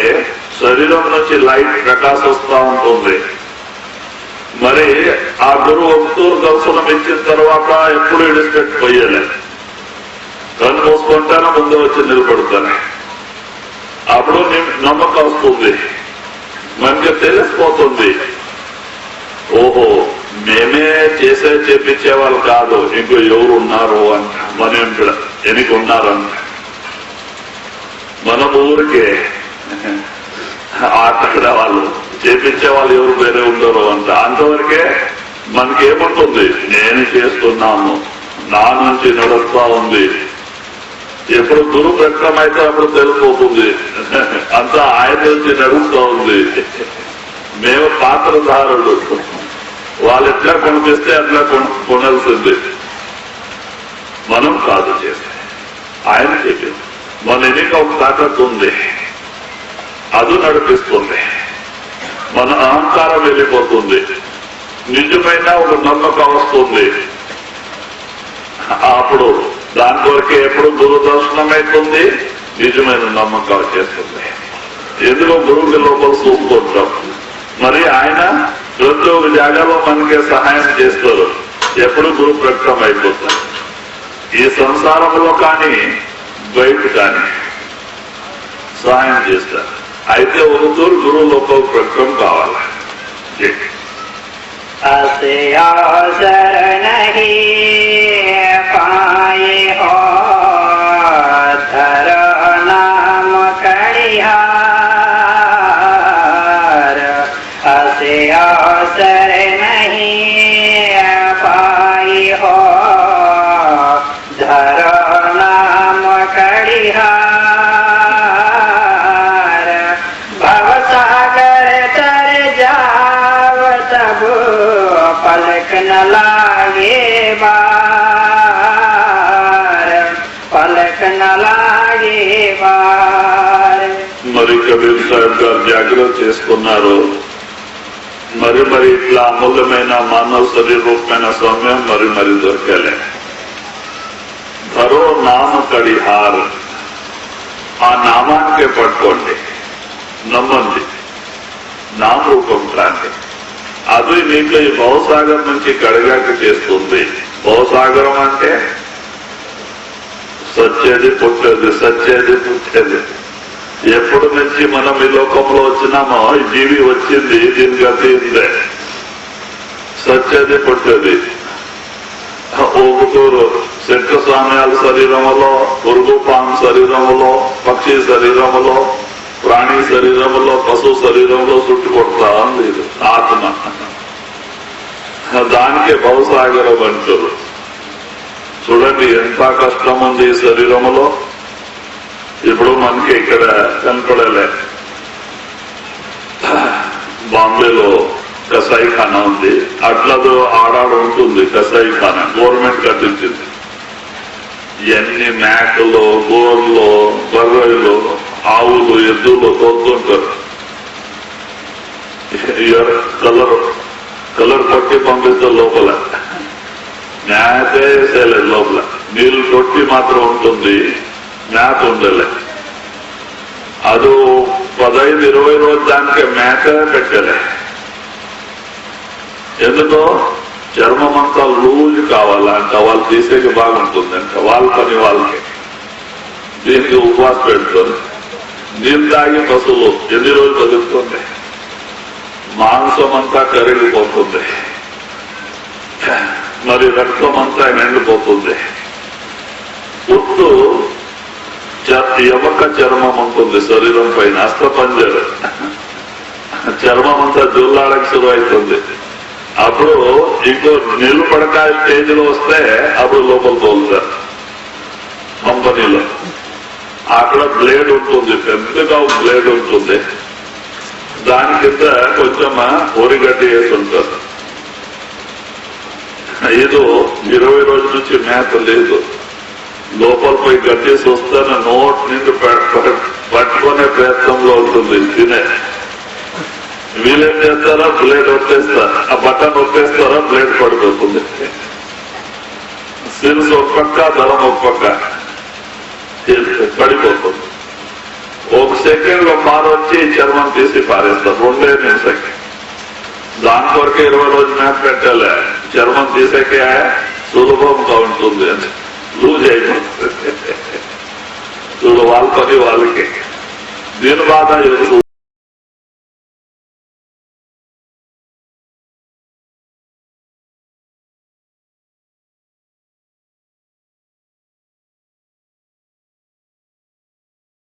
శరీరం నుంచి లైట్ ప్రకాశం వస్తూ ఉంటుంది. మరి ఆ గురువు ఒంటూరు దర్శనం ఇచ్చిన తర్వాత ఎప్పుడు ఇడిచిపెట్టి పోయలే, కన్ను మూసుకుంటానే ముందు వచ్చి నిలబడతానే. అప్పుడు నమ్మకం వస్తుంది, మనకి తెలిసిపోతుంది, ఓహో మేమే చేసే చేపించే వాళ్ళు కాదు, ఇంకో ఎవరు ఉన్నారు అంట, మన ఎనికి ఉన్నారంట. మన ఊరికే ఆటక్కడ వాళ్ళు చేపించే వాళ్ళు ఎవరు వేరే ఉండరు అంట. అంతవరకే మనకేముంటుంది, నేను చేస్తున్నాను, నా నుంచి నడుస్తా ఉంది. ఎప్పుడు గురు ప్రకటన అయితే అప్పుడు తెలిసిపోతుంది, అంతా ఆయన నుంచి నడుస్తూ ఉంది. మేము పాత్రధారులు, వాళ్ళు ఎట్లా కొనిపిస్తే అట్లా కొనాల్సింది, మనం కాదు చేస్తే. ఆయన చెప్పింది మన ఎన్నిక ఒక తాకత్తు ఉంది, అది నడిపిస్తుంది. మన అహంకారం వెళ్ళిపోతుంది, నిజమైన ఒక నమ్మకం వస్తుంది. అప్పుడు దాని కొరకే ఎప్పుడు గురు దర్శనం అవుతుంది, నిజమైన నమ్మకం వచ్చేస్తుంది. ఎందుకో గురువుకి లోపల చూసుకుంటాం. మరి ఆయన ప్రతి ఒక్క జాగాలో మనకే సహాయం చేస్తారు, ఎప్పుడు గురు ప్రకటన అయిపోతారు. ఈ సంసారంలో కానీ బయట కానీ సహాయం చేస్తారు. అయితే ఒకతూరు గురువు లోపల ప్రకటన కావాలి. असे अवसर नहीं पाए हो धर नाम कड़िहार। असे अवसर नहीं पाए हो धर नाम कड़िहार। भवसागर तर जाव तब पलक न लागे बार। మరి కబీర్ సాహెబ్ గారు జాగ్రత్త చేసుకున్నారు. మరి ఇట్లా అమూల్యమైన మానవ శరీరూపమైన సమయం మరి దొరకలే. ధరో నామ కడిహార్, ఆ నామానికే పట్టుకోండి, నమ్మండి, నామరూపం రాండి. అది మీకు ఈ భవసాగరం నుంచి కడిగాక చేస్తుంది. భవసాగరం అంటే సచ్చేది పుట్టేది, సచ్చేది పుట్టేది. ఎప్పుడు నుంచి మనం ఈ లోకంలో వచ్చినామో, ఈ జీవి వచ్చింది, దీని గతి ఇందే. సచ్చేది పుట్టేది. ఊగుతూరు శంఖ స్వామ్యాల శరీరములో, ఉరుగుపాము శరీరములో, పక్షి శరీరములో, ప్రాణి శరీరములో, పశు శరీరంలో చుట్టుకొడతా లేదు ఆత్మ. దానికే భవసాగరం అంటారు. చూడండి ఎంత కష్టం ఉంది ఈ శరీరములో. ఇప్పుడు మనకి ఇక్కడ కనపడలే. బాంబేలో కసాయి ఖానా ఉంది, అట్లదో ఆడాడు ఉంటుంది కసాయి ఖానా, గవర్నమెంట్ కట్టించింది. ఎన్ని మేకలు, గోర్లు, బర్రెలు, ఆవులు, ఎద్దులు తోలుతుంటారు. కలర్ కొట్టి పంపిస్తారు లోపల, మేతే వేసేలేదు లోపల. నీళ్లు కొట్టి మాత్రం ఉంటుంది, మేత ఉండలే. అది 15-20 రోజులు దానికే మేత పెట్టలే. ఎందుకో చర్మం అంతా లూజ్ కావాలంట, వాళ్ళు తీసేకి బాగుంటుందంట, వాళ్ళ పని వాళ్ళకి. దీనికి ఉపవాస పెడుతుంది. నీళ్ళు తాగి పశువులు ఎన్ని రోజులు బతుకుతుంది, మాంసం అంతా కరిగిపోతుంది, మరి రక్తం అంతా ఎండిపోతుంది. ఉత్తు ఎమక చర్మం ఉంటుంది శరీరం పైన, అస్థపంజరు, చర్మం అంతా జుల్లాడకి శురు అవుతుంది. అప్పుడు ఇంకో నిలుపడకాయ స్టేజ్ లో వస్తే అప్పుడు లోపల తోలుతారు కంపెనీలో. అక్కడ బ్లేడ్ ఉంటుంది, పెద్దగా బ్లేడ్ ఉంటుంది, దాని కింద కొంచెం ఒరిగడ్డి వేసి ఉంటారు. ఏదో 20 రోజుల నుంచి మేత లేదు, లోపల పోయి గట్టేసి వస్తాను నోట్ నిండి పట్టుకునే ప్రయత్నంలో ఉంటుంది తినే. వీళ్ళేం చేస్తారా, బ్లేడ్ వచ్చేస్తారు, ఆ బటన్ వచ్చేస్తారా, బ్లేడ్ పడిపోతుంది. సిల్స్ ఒక పక్క, దళం ఒక పక్క పడిపోతుంది. ఒక సెకండ్ లో మారొచ్చి చర్మం తీసి పారేస్తారు, 2 నిమిషాలకి. దాని కొరకే 20 రోజులు మేత పెట్టాలి. చర్మం తీసేకే సులభంగా ఉంటుంది అని లూజ్ అయిపోతుంది. చూడు వాళ్ళ పని వాళ్ళకి. దీని బాధ